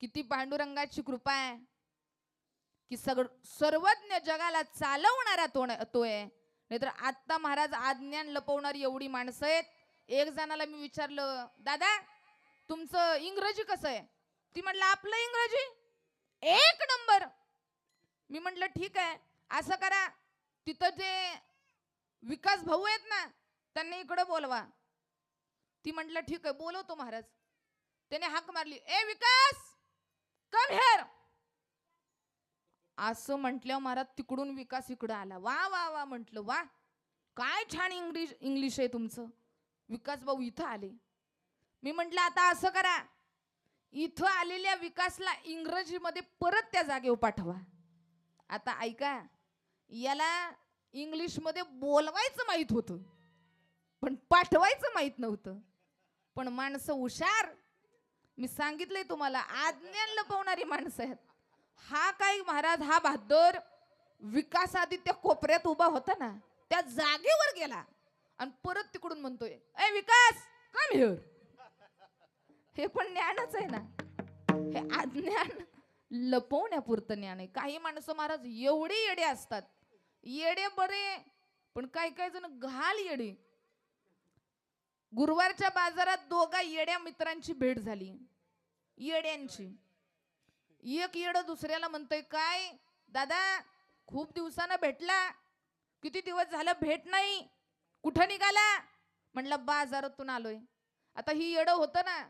A: किती पांडुरंगाची कृपा आहे की सर्वज्ञ जगाला चालवणारा तो आहे. नाहीतर आत्ता महाराज अज्ञान लपवणारी एवढी माणसं आहेत. एक जणाला मी विचारलं, दादा तुमचं इंग्रजी कसं आहे? ती म्हटलं आपलं इंग्रजी 1 नंबर. मी म्हटलं ठीक आहे, असं करा, तिथं जे विकास भाऊ आहेत ना त्यांनी इकडे बोलवा. ती म्हटलं ठीक आहे, बोलवतो महाराज. त्याने हाक मारली, ए विकास कम हिअर. असं म्हटल्यावर महाराज तिकडून विकास इकडं आला. वा वा वा म्हटलं, वा काय छान इंग्लिश आहे तुमचं. विकास भाऊ इथं आले. मी म्हटलं आता असं करा, इथं आलेल्या विकासला इंग्रजीमध्ये परत त्या जागेवर पाठवा. आता ऐका, याला इंग्लिश मध्ये बोलवायचं माहित होतं पण पाठवायचं माहित नव्हतं. पण माणसं हुशार, मी सांगितलंय तुम्हाला, अज्ञान लपवणारी माणसं आहेत. हा काय महाराज, हा बहादर विकास आधी त्या कोपऱ्यात उभा होता ना त्या जागेवर गेला आणि परत तिकडून म्हणतोय, ए विकास कम हिअर. हे पण ज्ञानच आहे ना, हे अज्ञान लपवण्यापुरतं ज्ञान आहे. काही माणसं महाराज एवढे येडे असतात, येडे बरे पण काही काही जण घाल येडे. गुरुवारच्या बाजारात 2 येड्या मित्रांची भेट झाली, येड्यांची. एक येड दुसऱ्याला म्हणतोय, काय दादा खूप दिवसानं भेटला, किती दिवस झालं भेट नाही, कुठं निघाला? म्हणलं बाजारातून आलोय. आता ही येड होतं ना,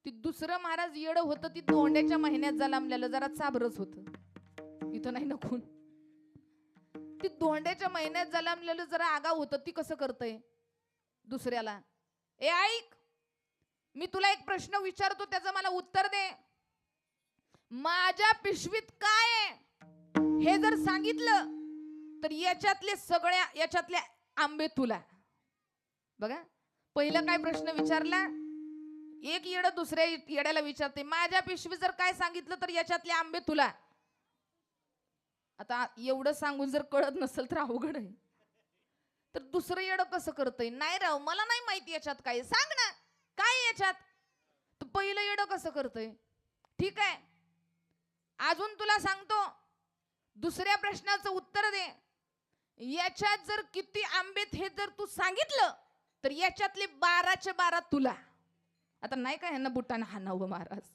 A: ती दुसरं महाराज येड होतं, ती धोंड्याच्या महिन्यात जन्मलेलं, जरा चाबरच होतं, इथं नाही नकून. ती धोंड्याच्या महिन्यात जन्मलेलं जरा आगाव होतं. ती कसं करतय दुसऱ्याला, ए ऐक मी तुला एक प्रश्न विचारतो, त्याचं मला उत्तर दे. माझ्या पिशवीत काय आहे हे जर सांगितलं तर याच्यातले आंबे तुला. बघा, पहिला काय प्रश्न विचारला, एक येड दुसऱ्या येड्याला विचारते, माझ्या पिशवी जर काय सांगितलं तर याच्यातले आंबे तुला. आता एवढं सांगून जर कळत नसेल तर अवघड आहे. तर दुसरं येड कसं करतंय, नाही राव मला नाही माहिती याच्यात काय, सांग ना काय याच्यात. तर पहिलं येड कसं करतंय, ठीक आहे अजून तुला सांगतो, दुसऱ्या प्रश्नाचं उत्तर दे, याच्यात जर किती आंबेत हे जर तू सांगितलं तर याच्यातले 12चे 12 तुला. आता नाही का ह्यांना बुटाने हाणावं महाराज,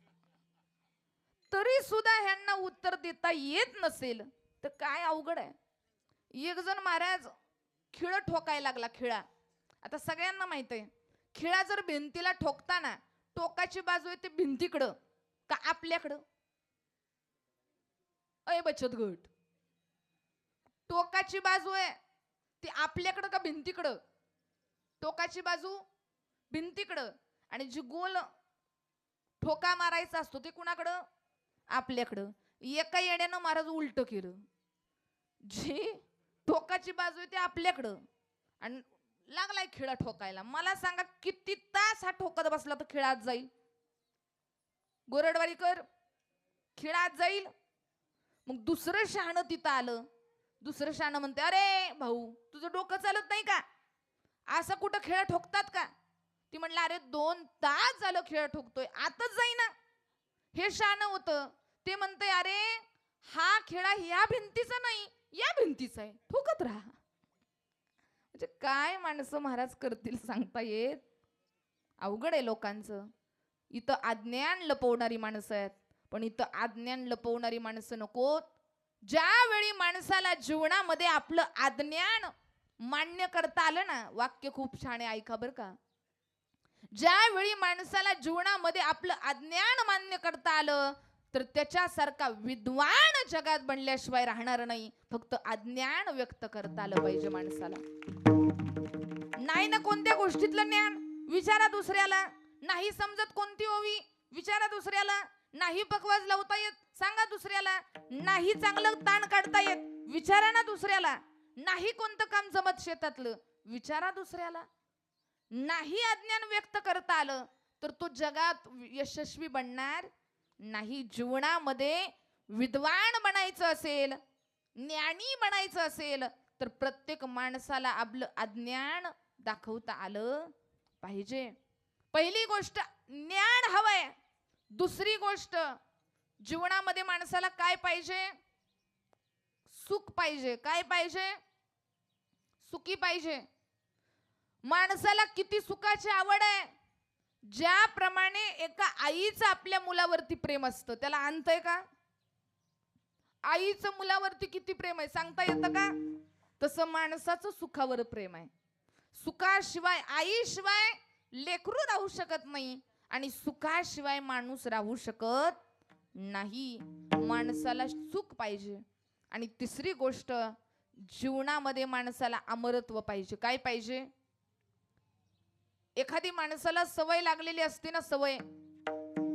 A: तरी सुद्धा ह्यांना उत्तर देता येत नसेल तर काय अवघड आहे. एक जण महाराज खिळा ठोकायला लागला, खिळा. आता सगळ्यांना माहित आहे, खिळा जर भिंतीला ठोकताना टोकाची बाजू आहे ते भिंतीकडं का आपल्याकडं. अय बचत गट, टोकाची बाजू आहे ती आपल्याकडं का भिंतीकडं. टोकाची बाजू भिंतीकडं आणि जी गोल ठोका मारायचा असतो ते कुणाकडं, आपल्याकडं. एका येड्यानं महाराज उलट केलं, जी ठोकाची बाजू आहे ते आपल्याकडं आणि लागलाय खिळा ठोकायला. मला सांगा किती तास हा ठोकत बसला तर खिळात जाईल. गोरडवारीकर, खिळात जाईल. मग दुसरं शहाणं तिथं आलं, दुसरं शहाणं म्हणते, अरे भाऊ तुझं डोकं चालत नाही का, असं कुठं खेळ ठोकतात का. ती म्हणलं, अरे 2 तास झालं खेळ ठोकतोय आताच जाईना. हे शहाणं होतं, ते म्हणते, अरे हा खेळा ह्या भिंतीचा नाही या भिंतीचा आहे, ठोकत राहा. म्हणजे काय माणसं महाराज करतील सांगता येत. अवघड आहे लोकांचं. इथं अज्ञान लपवणारी माणसं आहेत, पण इथं अज्ञान लपवणारी माणसं नकोत. ज्यावेळी माणसाला जीवनामध्ये आपलं अज्ञान मान्य करता आलं ना, वाक्य खूप छान आहे ऐका बरं का. ज्यावेळी माणसाला जीवनामध्ये आपलं अज्ञान मान्य करता आलं तर त्याच्यासारखा विद्वान जगात बनल्याशिवाय राहणार नाही. फक्त अज्ञान व्यक्त करता आलं पाहिजे माणसाला. नाही ना कोणत्या गोष्टीतलं ज्ञान, विचारा दुसऱ्याला. नाही समजत कोणती ओवी, विचारा दुसऱ्याला. नाही पकवाज लावता येत, सांगा दुसऱ्याला. नाही चांगलं ताण काढता येत, विचारा ना दुसऱ्याला. नाही कोणतं काम जमत शेतातलं, विचारा दुसऱ्याला. नाही अज्ञान व्यक्त करता आलं तर तो जगात यशस्वी बनणार नाही. जीवनामध्ये विद्वान बनायचं असेल, ज्ञानी बनायचं असेल तर प्रत्येक माणसाला आपलं अज्ञान दाखवता आलं पाहिजे. पहिली गोष्ट ज्ञान हवंय. दुसरी गोष्ट जीवनामध्ये माणसाला काय पाहिजे, सुख पाहिजे. काय पाहिजे, सुखी पाहिजे. माणसाला किती सुखाची आवड आहे. ज्याप्रमाणे एका आईचं आपल्या मुलावरती प्रेम असतं, त्याला आणतंय का. आईचं मुलावरती किती प्रेम आहे सांगता येतं का. तसं माणसाचं सुखावर प्रेम आहे. सुखाशिवाय, आईशिवाय लेकरू राहू शकत नाही आणि सुखाशिवाय माणूस राहू शकत नाही. माणसाला सुख पाहिजे. आणि तिसरी गोष्ट, जीवनामध्ये माणसाला अमरत्व पाहिजे. काय पाहिजे, एखादी माणसाला सवय लागलेली असते ना, सवय,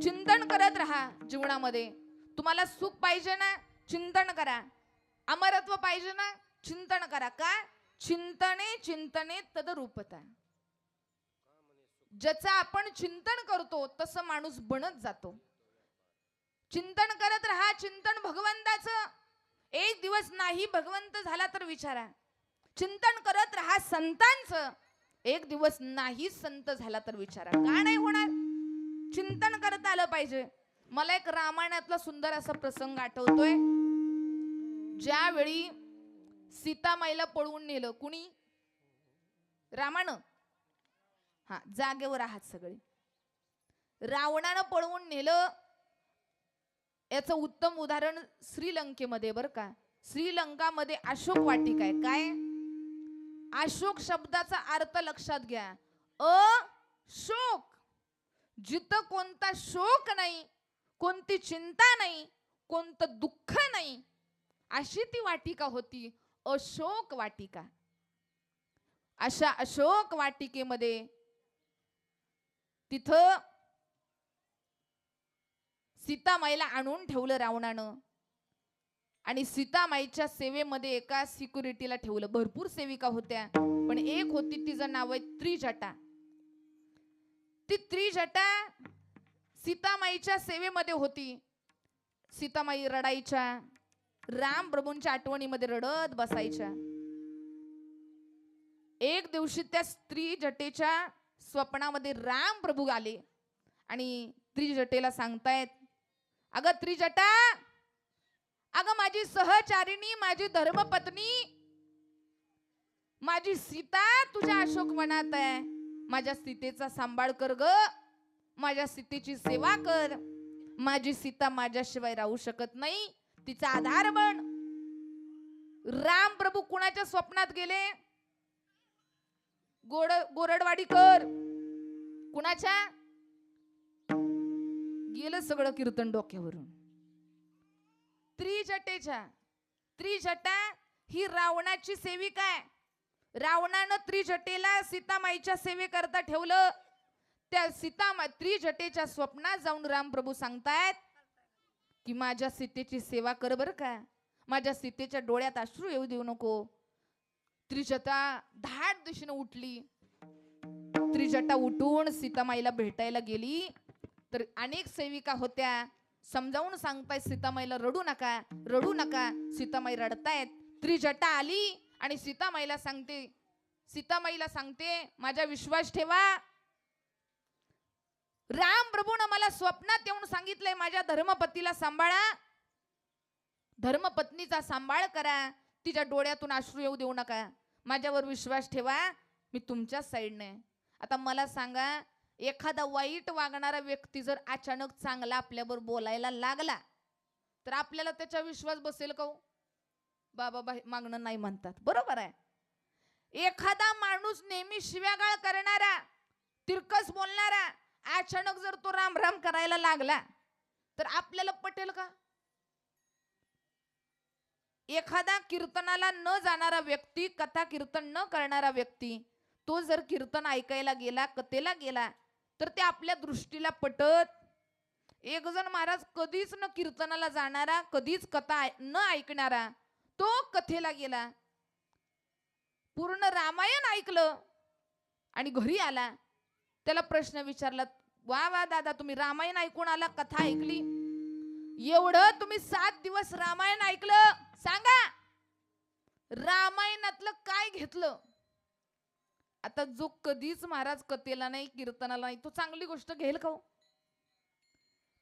A: चिंतन करत राहा जीवनामध्ये. तुम्हाला सुख पाहिजे ना, चिंतन करा. अमरत्व पाहिजे ना, चिंतन करा. का, चिंतने चिंतने तदरूपता. ज्याचं आपण चिंतन करतो तसं माणूस बनत जातो. चिंतन करत राहा, चिंतन भगवंताचं. एक दिवस नाही भगवंत झाला तर विचारा. चिंतन करत राहा संतांचं. एक दिवस नाही संत झाला तर विचारा. का नाही होणार, चिंतन करत आलं पाहिजे. मला एक रामायणातला सुंदर असा प्रसंग आठवतोय. ज्यावेळी सीतामाईला पळवून नेलं, कुणी, रामानं. हा, जागेवर आहात सगळे. रावणानं पळवून नेलं. याचं उत्तम उदाहरण श्रीलंकेमध्ये बरं का. श्रीलंकामध्ये अशोक वाटिका आहे. काय, अशोक शब्दाचा अर्थ लक्षात घ्या. अशोक, जिथं कोणता शोक नाही, कोणती चिंता नाही, कोणतं दुःख नाही, अशी ती वाटिका होती, अशोक वाटिका. अशा अशोक वाटिकेमध्ये तिथं सीतामाईला आणून ठेवलं रावणानं. आणि सीतामाईच्या सेवेमध्ये एका सिक्युरिटीला ठेवलं. भरपूर सेविका होत्या, पण एक होती, तिचं नाव आहे त्रिजटा. ती त्रिजटा सीतामाईच्या सेवेमध्ये होती. सीतामाई रडायच्या, राम प्रभूंच्या आठवणीमध्ये रडत बसायच्या. एक दिवशी त्या स्त्री जटेच्या स्वप्नामध्ये राम प्रभू आले आणि त्रिजटेला सांगतायत, अगं त्रिजटा, अगं माझी सहचारिणी, माझी धर्मपत्नी, माझी सीता तुझ्या अशोकवनात आहे. माझ्या सीतेचा सांभाळ कर ग, माझ्या सीतेची सेवा कर. माझी सीता माझ्याशिवाय राहू शकत नाही, तिचा आधार बन. राम प्रभू कुणाच्या स्वप्नात गेले? गोरडवाडीकर. कुणाच्या? गेलं सगळं कीर्तन डोक्यावरून. त्रिजटेच्या. त्रिजटा ही रावणाची सेविका आहे. रावणानं त्रिजटेला सीतामाईच्या सेवेकरता ठेवलं. त्या त्रिजटेच्या स्वप्नात जाऊन रामप्रभू सांगतायत की माझ्या सीतेची सेवा कर बर का, माझ्या सीतेच्या डोळ्यात अश्रू येऊ देऊ नको. त्रिजटा धाड दिशेने उठली. त्रिजटा उठून सीतामाईला भेटायला गेली तर अनेक सेविका होत्या. समजावून सांगतायत सीतामाईला, रडू नका, रडू नका. सीतामाई रडतायत. त्रिजटा आली आणि सीतामाईला सांगते, माझा विश्वास ठेवा. राम प्रभूने मला स्वप्नात येऊन सांगितलंय, माझ्या धर्मपतीला सांभाळा, धर्मपत्नीचा सांभाळ करा, तिच्या डोळ्यातून अश्रू येऊ देऊ नका, माझ्यावर विश्वास ठेवा, मी तुमच्याच साईडने. आता मला सांगा, एखादा वाईट वागणारा व्यक्ती जर अचानक चांगला आपल्यावर बोलायला लागला तर आपल्याला त्याचा विश्वास बसेल का? बाबा मागणं नाही म्हणतात, बरोबर आहे. एखादा माणूस नेहमी शिव्यागाळ करणारा, तिरकस बोलणारा, अचानक जर तो राम राम करायला लागला तर आपल्याला पटेल का? एखादा कीर्तनाला न जाणारा व्यक्ती, कथा कीर्तन न करणारा व्यक्ती, तो जर कीर्तन ऐकायला गेला, कथेला गेला तर ते आपल्या दृष्टीला पटत. एक जण महाराज कधीच न कीर्तनाला जाणारा, कधीच कथा न ऐकणारा, तो कथेला गेला, पूर्ण रामायण ऐकलं आणि घरी आला. त्याला प्रश्न विचारला, वा वा दादा, तुम्ही रामायण ऐकून आला, कथा ऐकली, एवढं तुम्ही 7 दिवस रामायण ऐकलं, सांगा रामायणातलं काय घेतलं? आता जो कधीच महाराज कथेला नाही, कीर्तनाला नाही, तो चांगली गोष्ट घेईल का?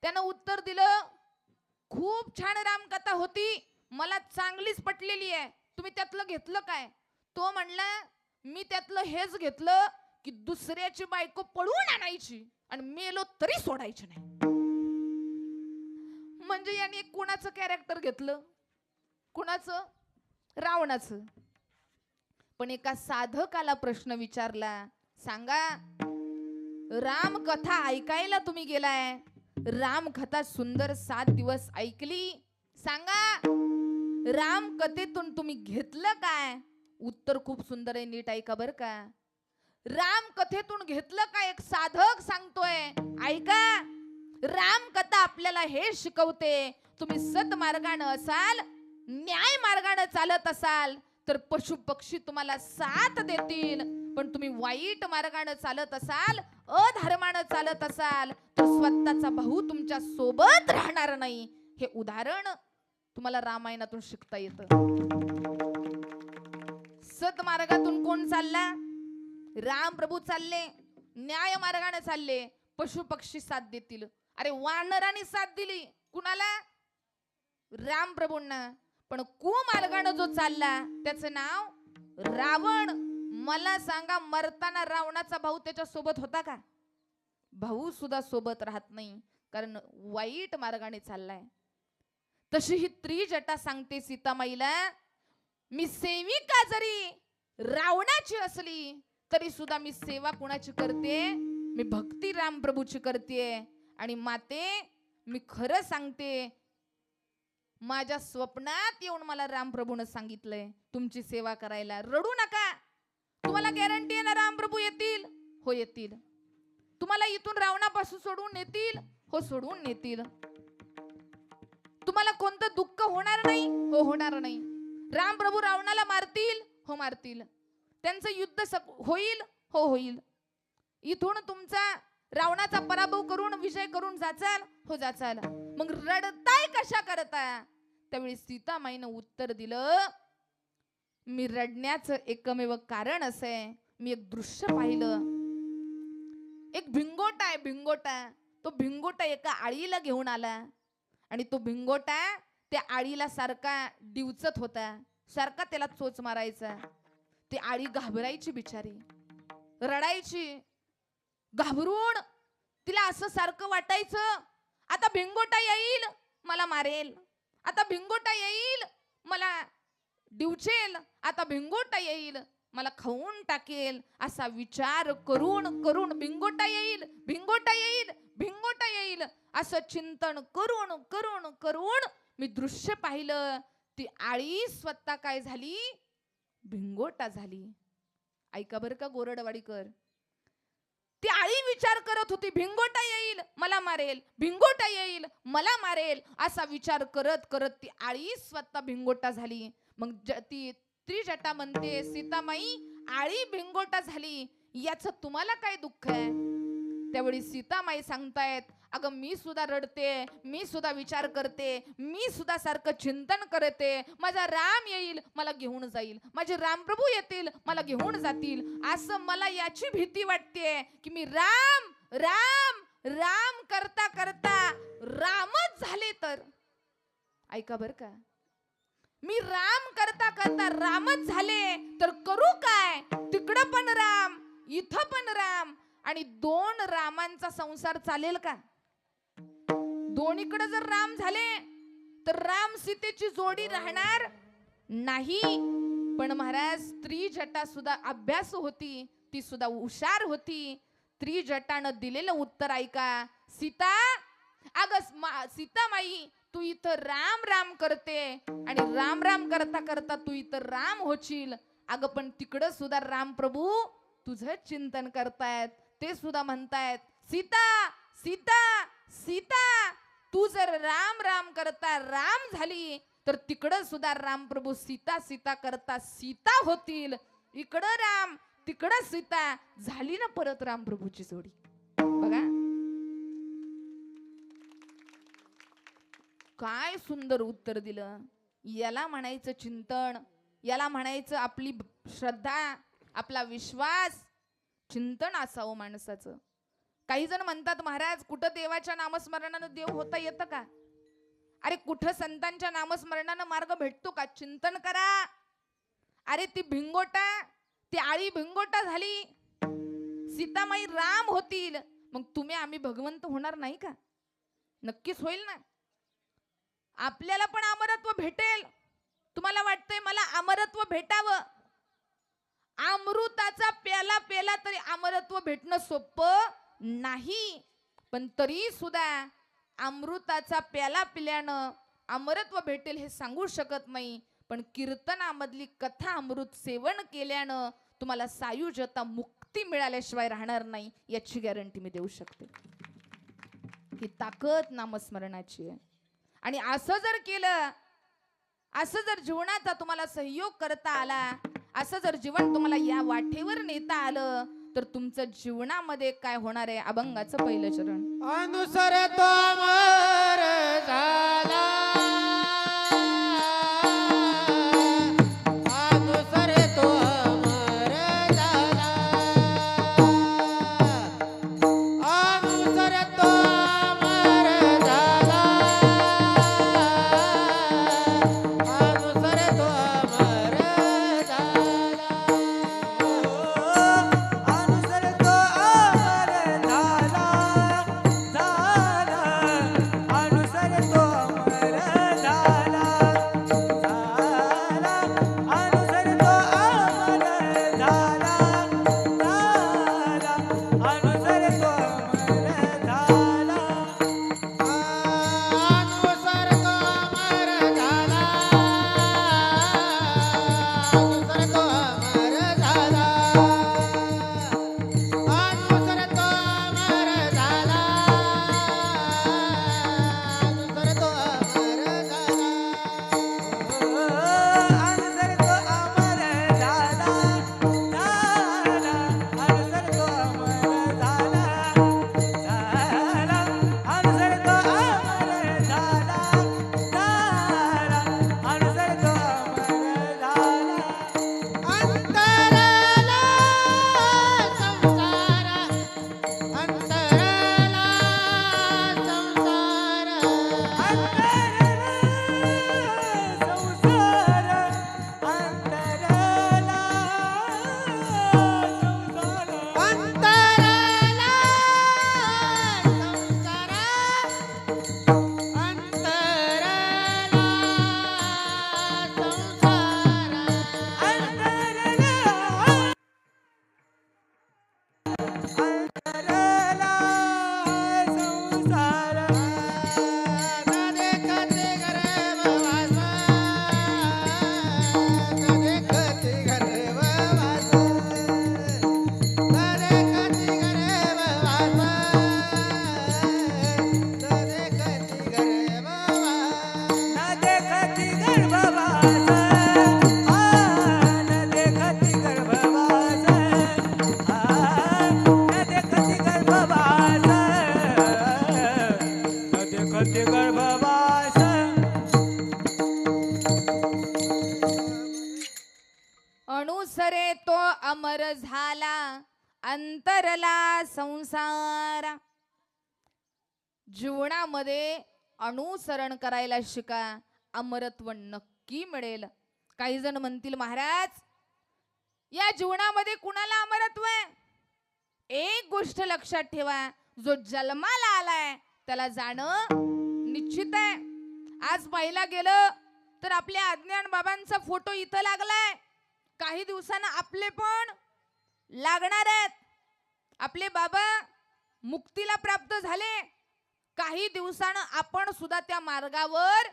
A: त्यानं उत्तर दिलं, खूप छान रामकथा होती, मला चांगलीच पटलेली आहे, तुम्ही त्यातलं घेतलं काय? तो म्हणला, मी त्यातलं हेच घेतलं की दुसऱ्याची बायको पळवून आणायची आणि मेलो तरी सोडायची नाही. म्हणजे याने कुणाचं कॅरेक्टर घेतलं? कुणाचं? रावणाचं. पण एका साधकाला प्रश्न विचारला, सांगा राम कथा ऐकायला तुम्ही गेलाय, राम कथा सुंदर 7 दिवस ऐकली, सांगा राम कथेतून तुम्ही घेतलं काय? उत्तर खूप सुंदर आहे, नीट ऐका बर का. राम कथेतून घेतलं काय? एक साधक सांगतोय, ऐका. राम कथा आपल्याला हे शिकवते, तुम्ही सत्मार्गाने असाल, न्याय मार्गाने चालत असाल तर पशु पक्षी तुम्हाला साथ देतील, पण तुम्ही वाईट मार्गाने चालत असाल, अधर्माने चालत असाल तर स्वतःचा भाऊ तुमच्या सोबत राहणार नाही. हे उदाहरण तुम्हाला रामायणातून शिकता येतं. सत्मार्गातून कोण चालला? राम प्रभू चालले, न्याय मार्गाने चालले, पशु पक्षी साथ देतील. अरे वानरांनी साथ दिली कुणाला? राम प्रभूंना. पण कुमार्गाने जो चालला त्याचं नाव रावण. मला सांगा, मरताना रावणाचा भाऊ त्याच्या सोबत होता का? भाऊ सुद्धा सोबत राहत नाही, कारण वाईट मार्गाने चाललाय. तशी ही त्रिजटा सांगते सीतामाईला, मी सेविका जरी रावणाची असली तरी सुद्धा मी सेवा कुणाची करते? मी भक्ती राम प्रभूची करते. आणि माते, मी खरं सांगते, माझ्या स्वप्नात येऊन मला राम प्रभूने सांगितलंय तुमची सेवा करायला. रडू नका, तुम्हाला गॅरंटी आहे ना राम प्रभू येतील? हो येतील. तुम्हाला इथून रावणापासून सोडून नेतील? हो सोडून नेतील. तुम्हाला कोणतं दुःख होणार नाही? हो, होणार नाही. राम प्रभू रावणाला मारतील? हो, मारतील. त्यांचं युद्ध होईल? हो, होईल. इथून तुमचा रावणाचा पराभव करून विजय करून जाचाल? हो, जाचाल. मग रडताय कशा करता? त्यावेळी सीतामाईनं उत्तर दिलं, मी रडण्याचं एकमेव कारण असं आहे, मी एक दृश्य पाहिलं. एक भिंगोटा आहे, भिंगोटा. तो भिंगोटा एका आळीला घेऊन आला आणि तो भिंगोटा त्या आळीला सारखा डिवचत होता, सारखा त्याला चोच मारायचा. ती आळी घाबरायची, बिचारी रडायची. घाबरून तिला असं सारखं वाटायचं, आता भिंगोटा येईल मला मारेल, आता भिंगोटा येईल मला डिवचेल, आता भिंगोटा येईल मला खाऊन टाकेल. असा विचार करून करून भिंगोटा येईल, भिंगोटा येईल, भिंगोटा येईल असं चिंतन करून करून करून मी दृश्य पाहिलं. ती आळी स्वतः काय झाली? भिंगोटा झाली. ऐका बरं का गोरडवाडीकर, ती आळी विचार करत होती, भिंगोटा येईल मला मारेल, भिंगोटा येईल मला मारेल. असा विचार करत करत ती आळी स्वतः भिंगोटा झाली. मग ती त्रिजटा म्हणते, सीतामाई आळी भिंगोटा झाली, याचं तुम्हाला काय दुःख आहे? त्यावेळी सीतामाई सांगतायत, अगं मी सुद्धा रडते, मी सुद्धा विचार करते, मी सुद्धा सारखं चिंतन करते. माझा राम येईल मला घेऊन जाईल, माझे रामप्रभू येतील मला घेऊन जातील, असं मला याची भीती वाटते की मी राम राम राम करता करता रामच झाले तर. ऐका बर का, मी राम करता करता रामच झाले तर करू काय? तिकडं पण राम, इथं पण राम, आणि दोन रामांचा संसार चालेल का? दोन्हीकडे जर राम झाले तर राम सीतेची जोडी राहणार नाही. पण महाराज, त्रिजटा सुद्धा अभ्यास होती, ती सुद्धा हुशार होती. त्रिजटानं दिलेलं उत्तर ऐका, सीता, अगं सीतामाई तू इथं राम राम करते आणि राम राम करता करता तू इथं राम होशील. अगं पण तिकडं सुद्धा राम प्रभू तुझं चिंतन करतायत, ते सुद्धा म्हणतायत, सीता सीता सीता, तू जर राम राम करता राम झाली तर तिकडं सुद्धा राम प्रभू सीता सीता करता सीता होतील. इकडं राम तिकडं सीता झाली ना परत राम प्रभूची जोडी. बघा काय सुंदर उत्तर दिलं. याला म्हणायचं चिंतन, याला म्हणायचं आपली श्रद्धा, आपला विश्वास. चिंतन असावं माणसाचं. काही जण म्हणतात, महाराज कुठं देवाच्या नामस्मरणानं देव होता येतं का? अरे कुठं संतांच्या नामस्मरणानं मार्ग भेटतो का? चिंतन करा. अरे ती भिंगोटा, ती आळी भिंगोटा झाली, सीतामाई राम होतील, मग तुम्ही आम्ही भगवंत होणार नाही का? नक्कीच होईल ना. आपल्याला पण अमरत्व भेटेल. तुम्हाला वाटतंय मला अमरत्व भेटावं? अमृताचा प्याला पेला तरी अमरत्व भेटणं सोपं नाही. पण तरी सुद्धा अमृताचा प्याला पिल्यानं अमरत्व भेटेल हे सांगू शकत नाही. पण कीर्तनामधली कथा अमृत सेवन केल्यानं तुम्हाला सायुज्यता मुक्ती मिळाल्याशिवाय राहणार नाही, याची गॅरंटी मी देऊ शकते. ही ताकद नामस्मरणाची आहे. आणि असं जर केलं, असं जर जीवनाचा तुम्हाला सहयोग करता आला, असं जर जीवन तुम्हाला या वाटेवर नेता आलं, तर तुमचं जीवनामध्ये काय होणार आहे? अभंगाचं पहिलं चरण.
C: अनुसर तो अमर झाला, अनुसर तो अमर झाला, अनुसर तो अमर झाला, अनुसर तो अमर झाला.
B: अनुसर तो अमर झाला, अनुसर तो अमर
A: अनुसरे तो अमर झाला अंतरला संसारा. जीवनामध्ये अनुसरण करायला शिका, अमरत्व नक्की मिळेल. काही जण म्हणतील महाराज या जीवनामध्ये कुणाला अमरत्व आहे? एक गोष्ट लक्षात ठेवा, जो जन्माला आलाय त्याला जाणं निश्चित आहे. आज पाहिला गेलं तर आपल्या अज्ञान बाबांचा फोटो इथं लागलाय. काही दिवसांना आपले पण लागणार आहेत. आपले बाबा मुक्तीला प्राप्त झाले. काही दिवसानं आपण सुद्धा त्या मार्गावर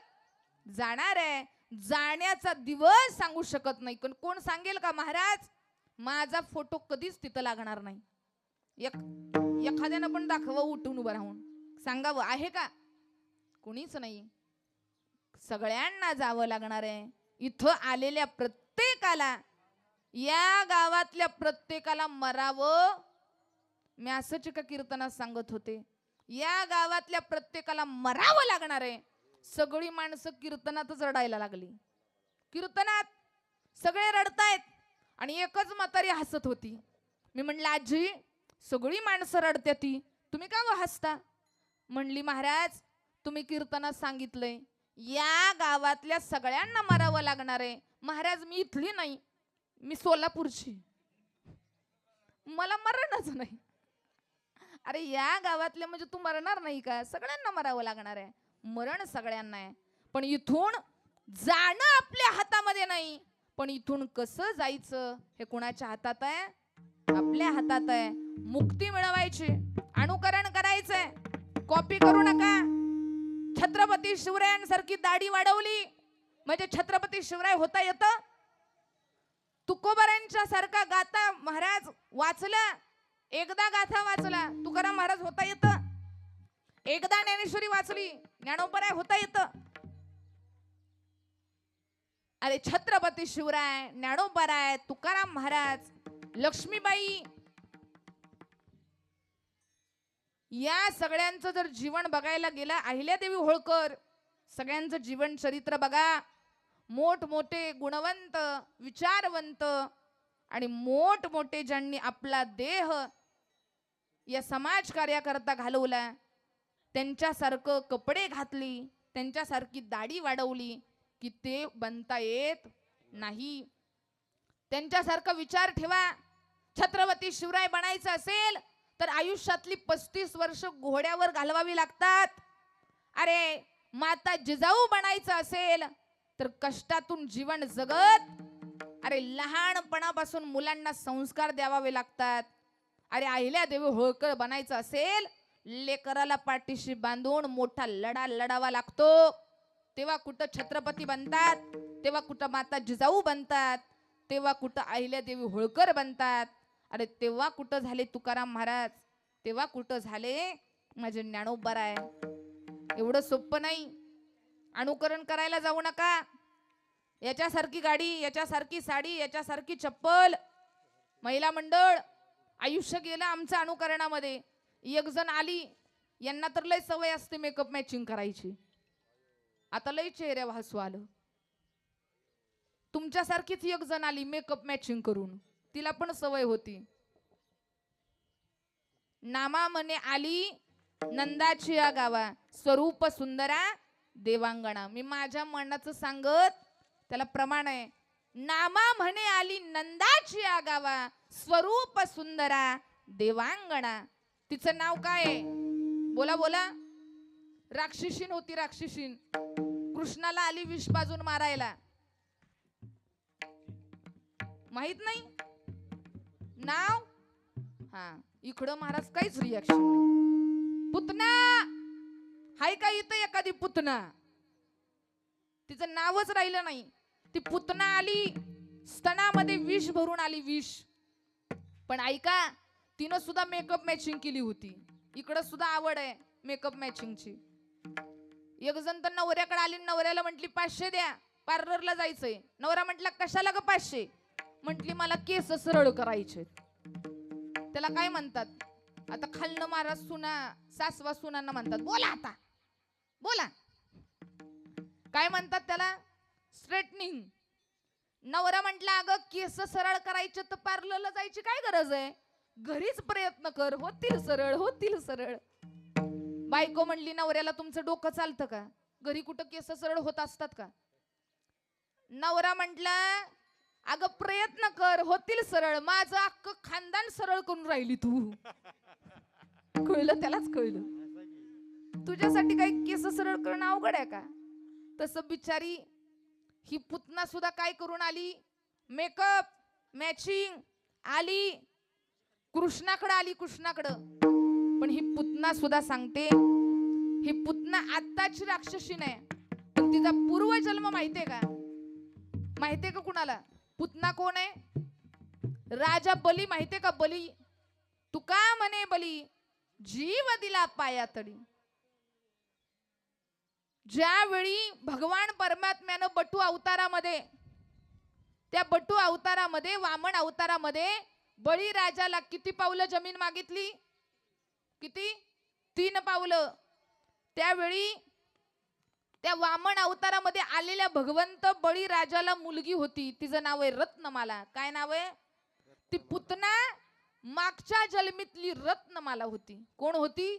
A: जाणार आहे. जाण्याचा दिवस सांगू शकत नाही. पण कोण सांगेल का महाराज माझा फोटो कधीच तिथं लागणार नाही? एखाद्यानं पण दाखवा उठून उभं राहून सांगावं आहे का? कुणीच नाही. सगळ्यांना जावं लागणार आहे. इथं आलेल्या प्रत्येकाला, या गावातल्या प्रत्येकाला मरावं. मी असंच का कीर्तनात सांगत होते, या गावातल्या प्रत्येकाला मरावं लागणार आहे. सगळी माणसं कीर्तनातच रडायला लागली. कीर्तनात सगळे रडतायत आणि एकच म्हातारी हसत होती. मी म्हणलं आजी सगळी माणसं रडते ती, तुम्ही का व हसता? म्हणली महाराज तुम्ही कीर्तनात सांगितलंय या गावातल्या सगळ्यांना मरावं लागणार आहे. महाराज मी इथली नाही, मी सोलापूरची, मला मरणच नाही. अरे या गावातले म्हणजे तू मरणार नाही का? सगळ्यांना मरावं लागणार आहे. मरण सगळ्यांना आहे, पण इथून जाणं आपल्या हातामध्ये नाही. पण इथून कसं जायचं हे कुणाच्या हातात आहे? आपल्या हातात आहे. मुक्ती मिळवायची, अनुकरण करायचंय, कॉपी करू नका. छत्रपती शिवरायांसारखी दाढी वाढवली म्हणजे छत्रपती शिवराय होता येतं? तुकोबारांच्या सारखा गाथा महाराज वाचला, एकदा गाथा वाचला तुकाराम महाराज होता येतं? एकदा ज्ञानेश्वरी वाचली ज्ञानोबराय होता येतं? अरे छत्रपती शिवराय, ज्ञानोबराय, तुकाराम महाराज, लक्ष्मीबाई, या सगळ्यांचं जर जीवन बघायला गेला, अहिल्यादेवी होळकर, सगळ्यांचं जीवन चरित्र बघा. मोठमोठे गुणवंत, विचारवंत आणि मोठमोठे ज्यांनी आपला देह या समाज कार्याकरता घालवला, त्यांच्यासारखं कपडे घातली, त्यांच्यासारखी दाढी वाढवली की ते बनता येत नाही. त्यांच्यासारखा विचार ठेवा. छत्रपती शिवराय बनायचं असेल तर आयुष्यातली 35 वर्ष घोड्यावर घालवावी लागतात. अरे माता जिजाऊ बनायचं असेल तर कष्टातून जीवन जगत, अरे लहानपणापासून मुलांना संस्कार द्यावे लागतात. अरे अहिल्यादेवी होळकर बनायचं असेल, लेकराला पाठीशी बांधून मोठा लढा लढावा लागतो. तेव्हा कुठं छत्रपती बनतात, तेव्हा कुठं माता जिजाऊ बनतात, तेव्हा कुठं अहिल्यादेवी होळकर बनतात. अरे तेव्हा कुठं झाले तुकाराम महाराज, तेव्हा कुठं झाले माझे ज्ञानोबराय. एवढं सोपं नाही. अनुकरण करायला जाऊ नका. याच्यासारखी गाडी, याच्यासारखी साडी, याच्यासारखी चप्पल, महिला मंडळ, आयुष्य गेलं आमचं अनुकरणामध्ये. एक जण आली, यांना तर लय सवय असते मेकअप मॅचिंग करायची. आता लय चेहऱ्या हसू आलं. तुमच्यासारखीच एक जण आली मेकअप मॅचिंग करून, तिला पण सवय होती. नामा म्हणे आली नंदाची या गावा, स्वरूप सुंदरा देवांगणा. मी माझ्या मनाचं सांगत त्याला प्रमाण आहे. नामा म्हणे आली नंदाची या गावा, स्वरूप सुंदरा देवांगणा. तिचं नाव काय आहे? बोला बोला. राक्षसीन होती, राक्षसीन. कृष्णाला आली विष बाजून मारायला. माहित नाही नाव? हा, इकडं महाराज काहीच रिॲक्शन नाही. पुतना हाय का इथं एखादी पुतना? तिचं नावच राहिलं नाही. ती पुतना आली, स्तनामध्ये विष भरून आली, विष. पण ऐका, तिनं सुद्धा मेकअप मॅचिंग केली होती. इकडं सुद्धा आवड आहे मेकअप मॅचिंगची. एक जण तर नवऱ्याकडे आली, नवऱ्याला म्हटली 500 द्या, पार्लरला जायचंय. नवरा म्हटला कशाला ग 500? म्हटली मला केस सरळ करायचे. त्याला काय म्हणतात? आता खालनं महाराज सुना, सासवा सुनांना म्हणतात बोला, आता बोला. काय म्हणतात त्याला? स्ट्रेटनिंग. नवरा म्हटला अगं केस सरळ करायचे तर पार्लरला जायची काय गरज आहे, घरीच प्रयत्न कर, होतील सरळ होतील सरळ. बायको म्हणली नवऱ्याला तुमचं डोकं चालतं का, घरी कुठं केस सरळ होत असतात का. नवरा म्हटला अगं प्रयत्न कर होतील सरळ, माझं अख्खं खानदान सरळ करून राहिली तू. कळलं त्यालाच कळलं तुझ्यासाठी काही केस सरळ करणं अवघड आहे का. तसं बिचारी ही पुतना सुद्धा काय करून आली, मेकअप मॅचिंग आली, कृष्णाकडे आली कृष्णाकडं. पण ही पुतना सुद्धा सांगते, ही पुतना आत्ताची राक्षसी नाही, पण तिचा पूर्वजन्म माहितीये का, माहितीये का कुणाला. पुतना कोण आहे, राजा बली माहितीये का. बली तू का म्हणे बली, जीव दिला पायातडी. ज्यावेळी भगवान परमात्म्यानं बटू अवतारामध्ये, त्या बटू अवतारामध्ये वामन अवतारामध्ये बळी राजाला किती पावलं जमीन मागितली, किती, 3 पावलं. त्यावेळी त्या वामन अवतारामध्ये आलेल्या भगवंत बळी राजाला मुलगी होती, तिचं नाव आहे रत्नमाला. काय नाव आहे, ती पुतना मागच्या जन्मीतली रत्नमाला होती. कोण होती,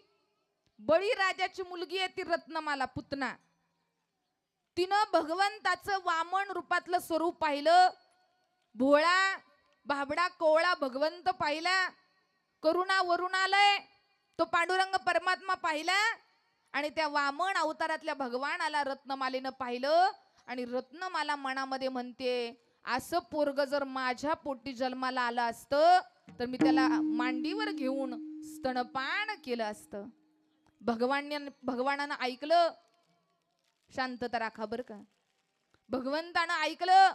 A: बळी राजाची मुलगी आहे ती रत्नमाला पुतना. तिनं भगवंताचं वामन रूपातलं स्वरूप पाहिलं, भोळा भाबडा कोवळा भगवंत पाहिला, करुणा वरुणालय तो पांडुरंग परमात्मा पाहिला, आणि त्या वामन अवतारातल्या भगवानाला रत्नमालेनं पाहिलं. आणि रत्नमाला मनामध्ये म्हणते, असं पोरग जर माझ्या पोटी जन्माला आलं असतं तर मी त्याला मांडीवर घेऊन स्तनपान केलं असतं. भगवानानं ऐकलं, शांतता राखा बर का. भगवंतानं ऐकलं,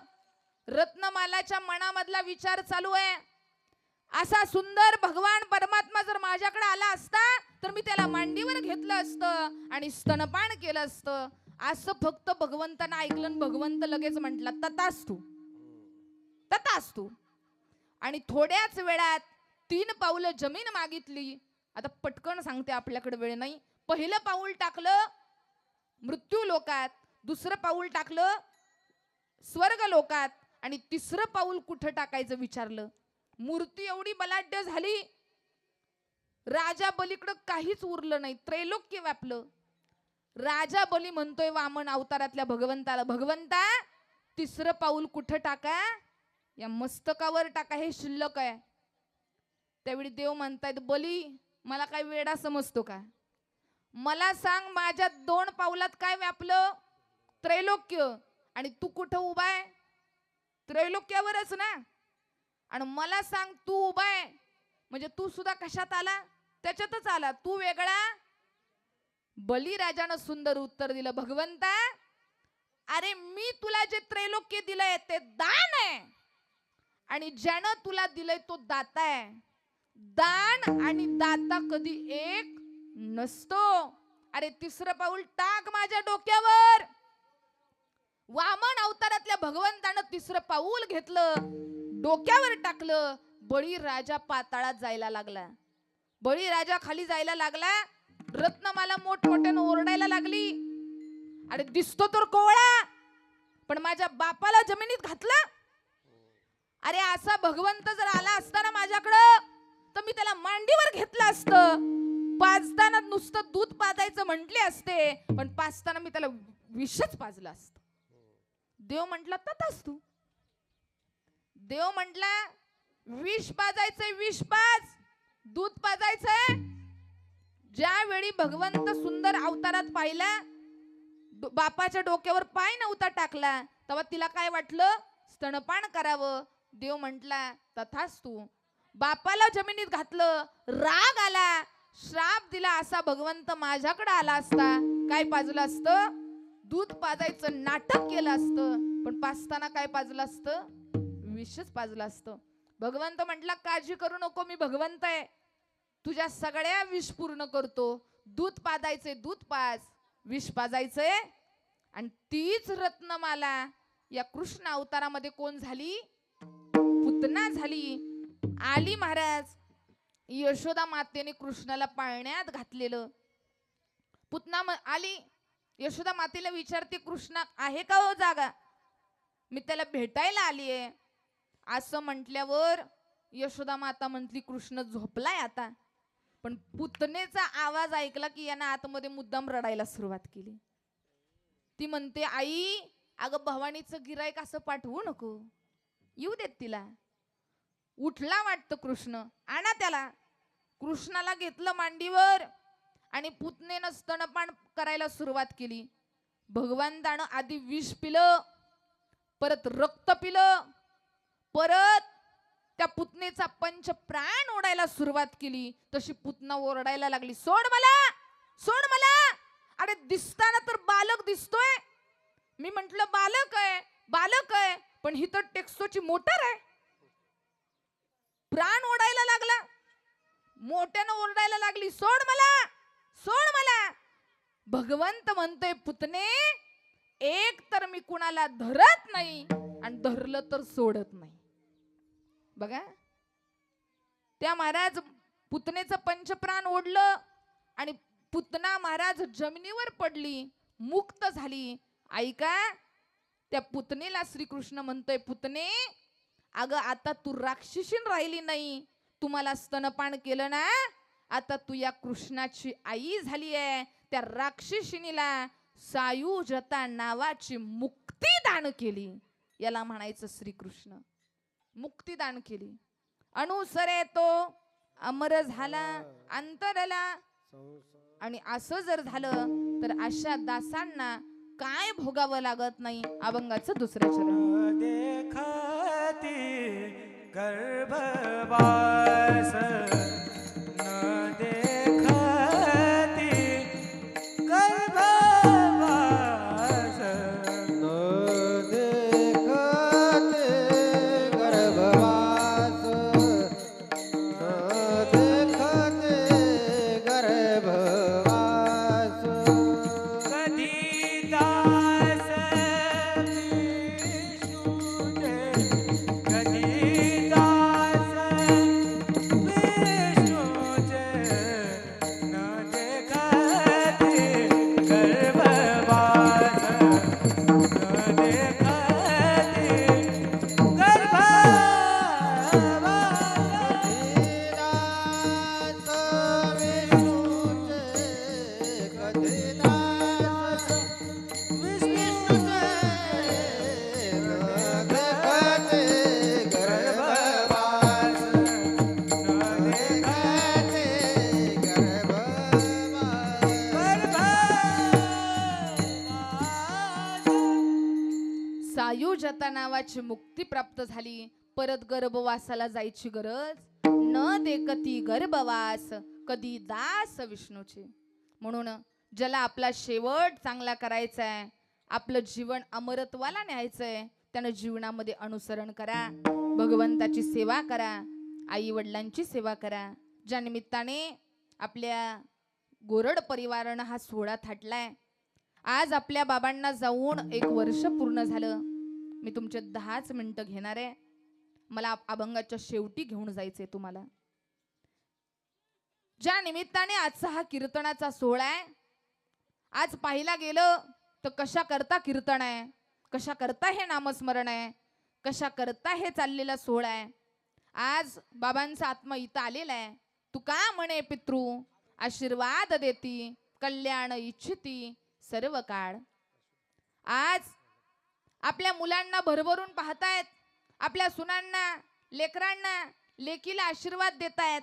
A: रत्नमालाच्या मनामधला विचार चालू आहे, असा सुंदर भगवान परमात्मा जर माझ्याकडे आला असता तर मी त्याला मांडीवर घेतलं असतं आणि स्तनपान केलं असतं. असं फक्त भगवंतानं ऐकलं, भगवंत लगेच म्हटला तथास्तु तथास्तु. आणि थोड्याच वेळात 3 पावलं जमीन मागितली. आता पटकन सांगते, आपल्याकडे वेळ नाही. पहिलं पाऊल टाकलं मृत्यू लोकात, दुसरं पाऊल टाकलं स्वर्ग लोकात, आणि 3रं पाऊल कुठं टाकायचं विचारलं. मूर्ती एवढी बलाढ्य झाली, राजा बलीकडं काहीच उरलं नाही, त्रैलोक्य व्यापलं. राजा बली म्हणतोय वामन अवतारातल्या भगवंताला, भगवंता 3रं पाऊल कुठं टाका, या मस्तकावर टाका, हे शिल्लक आहे. त्यावेळी देव म्हणतायत, बली मला काय वेडा समजतो का, मला सांग माझ्या 2 पावलात काय व्यापलं, त्रैलोक्य, आणि तू कुठं उभा आहे, त्रैलोक्यावरच ना. आणि मला सांग तू उभा आहे म्हणजे तू सुद्धा कशात आला, त्याच्यातच आला, तू वेगळा. बलिराजानं सुंदर उत्तर दिलं, भगवंता अरे मी तुला जे त्रैलोक्य दिलंय ते दान आहे, आणि ज्यानं तुला दिलंय तो दाता आहे. दान आणि दाता कधी एक नसतो. अरे 3रं पाऊल टाक माझ्या डोक्यावर. वामन अवतारातल्या भगवंतानं 3रं पाऊल घेतलं, डोक्यावर टाकलं. बळी राजा पाताळात जायला लागला, बळी राजा खाली जायला लागला. रत्नमाला मोठमोठ्यानं ओरडायला लागली, अरे दिसतो तर कोवळा पण माझ्या बापाला जमिनीत घातला. अरे असा भगवंत जर आला असता ना माझ्याकडं तर मी त्याला मांडीवर घेतलं असतं. पाजताना नुसतं दूध पाजायचं म्हटले असते, पण पाजताना मी त्याला विषच पाजलं असतं. देव म्हटला तथास्तु. देव म्हटला विष पाजायचंय विष पाज, दूध पाजायचंय. ज्यावेळी भगवंत सुंदर अवतारात पाहिला, बापाच्या डोक्यावर पाय नव्हता टाकला, तेव्हा तिला काय वाटलं, स्तनपान करावं. देव म्हटला तथास्तु. बापाला जमिनीत घातलं, राग आला, श्राप दिला. असा भगवंत माझ्याकडे आला असता काय पाजलं असतं, दूध पाजायचं नाटक केलं असतं, पण पाजताना काय पाजलं असतं, विषच पाजलं असतं. भगवंत म्हटला काळजी करू नको, मी भगवंत आहे, तुझ्या सगळ्या विष पूर्ण करतो. दूध पाजायचे दूध पाज, विष पाजायचंय. आणि तीच रत्नमाला या कृष्ण अवतारामध्ये कोण झाली, पुतना झाली. आली महाराज, यशोदा मातेने कृष्णाला पाळण्यात घातलेलं. पुतना आली, यशोदा मातेला विचारते, कृष्णा आहे का हो जागा. मी त्याला भेटायला आलीये असं म्हटल्यावर यशोदा माता म्हटली कृष्ण झोपलाय आता. पण पुतनेचा आवाज ऐकला की यानं आतमध्ये मुद्दाम रडायला सुरुवात केली. ती म्हणते आई अगं भवानीचं गिरायक असं पाठवू नको, येऊ देत तिला. उठला वाटतं कृष्ण, आणा त्याला. कृष्णाला घेतलं मांडीवर आणि पुतनेनं स्तनपान करायला सुरुवात केली. भगवंतानं आधी विष पिलं, परत रक्त पिलं, परत त्या पुतनेचा पंच प्राण ओढायला सुरुवात केली. तशी पुतना ओरडायला लागली, सोड मला, सोड मला. अरे दिसताना तर बालक दिसतोय. मी म्हंटल बालक आहे, बालक आहे, पण ही तर टेक्सोची मोटर आहे. प्राण ओढायला लागला, मोठ्यानं ओरडायला लागली, सोड मला, सोड मला. भगवंत म्हणतोय पुतने एक तर मी कुणाला धरत नाही आणि धरलं तर सोडत नाही. बघा त्या महाराज पुतनेचं पंचप्राण ओढलं आणि पुतना महाराज जमिनीवर पडली, मुक्त झाली. ऐका त्या पुतनेला श्रीकृष्ण म्हणतोय पुतने अगं आता तू राक्षसीन राहिली नाही. तुम्हाला स्तनपान केलं ना, आता तू या कृष्णाची आई झाली आहे. त्या राक्षसीनीला सायुजता नावाची मुक्ती दान केली. याला म्हणायचं श्रीकृष्ण मुक्तिदान केली. अनुसरे तो अमर झाला अंतरला. आणि असं जर झालं तर अशा दासांना काय भोगावं लागत नाही. अभंगाचं दुसरं चरण.
B: देखती गर्भवास न देखती गर्भवास
C: न देखते गर्भवास न देखते गर्भवास
B: कधी दास विष्णूचे कधी दास विष्णूचे न देखते गर्भवास न देखते गर्भवास
A: सायुजता नावाची मुक्ती प्राप्त झाली. परत गर्भवासाला जायची गरज न देखती गर्भवास कधी दास विष्णूचे. म्हणून ज्याला आपला शेवट चांगला करायचा आहे, आपलं जीवन अमरत्वाला न्यायचंय, त्यानं जीवनामध्ये अनुसरण करा, भगवंताची सेवा करा, आई वडिलांची सेवा करा. ज्या निमित्ताने आपल्या गोरड परिवारानं हा सोहळा थाटलाय. आज आपल्या बाबांना जाऊन 1 वर्ष पूर्ण झालं. मी तुमचे 10च मिनिटं घेणार आहे. मला अभंगाच्या शेवटी घेऊन जायचंय तुम्हाला. ज्या निमित्ताने आजचा हा कीर्तनाचा सोहळा आहे. आज पाहिला गेलं तर कशा करता कीर्तन आहे, कशा करता हे नामस्मरण आहे, कशा करता हे चाललेला सोहळा आहे. आज बाबांचा आत्मा इथं आलेला आहे. तू का म्हणे पितृ आशीर्वाद देती, कल्याण इच्छिती सर्व काळ. आज आपल्या मुलांना भरभरून पाहतायत, आपल्या सुनांना, लेकरांना, लेकीला आशीर्वाद देतायत.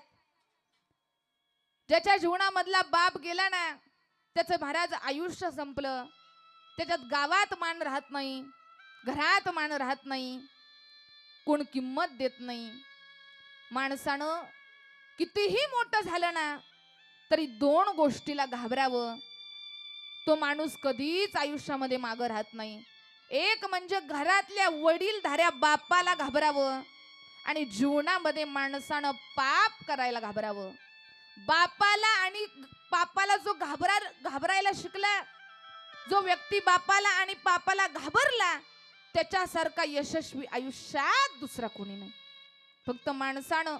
A: ज्याच्या जीवनामधला बाप गेला ना, त्याचं महाराज आयुष्य संपलं. त्याच्यात गावात मान राहत नाही, घरात मान राहत नाही, कोण किंमत देत नाही. माणसानं कितीही मोठं झालं ना तरी 2 गोष्टीला घाबरावं. तो माणूस कधीच आयुष्यामध्ये मागं राहत नाही. एक म्हणजे घरातल्या वडीलधाऱ्या बापाला घाबरावं आणि जीवनामध्ये माणसानं पाप करायला घाबरावं. बापाला आणि पापाला जो घाबरायला शिकला, जो व्यक्ती बापाला आणि पापाला घाबरला, त्याच्यासारखा यशस्वी आयुष्यात दुसरा कोणी नाही. फक्त माणसानं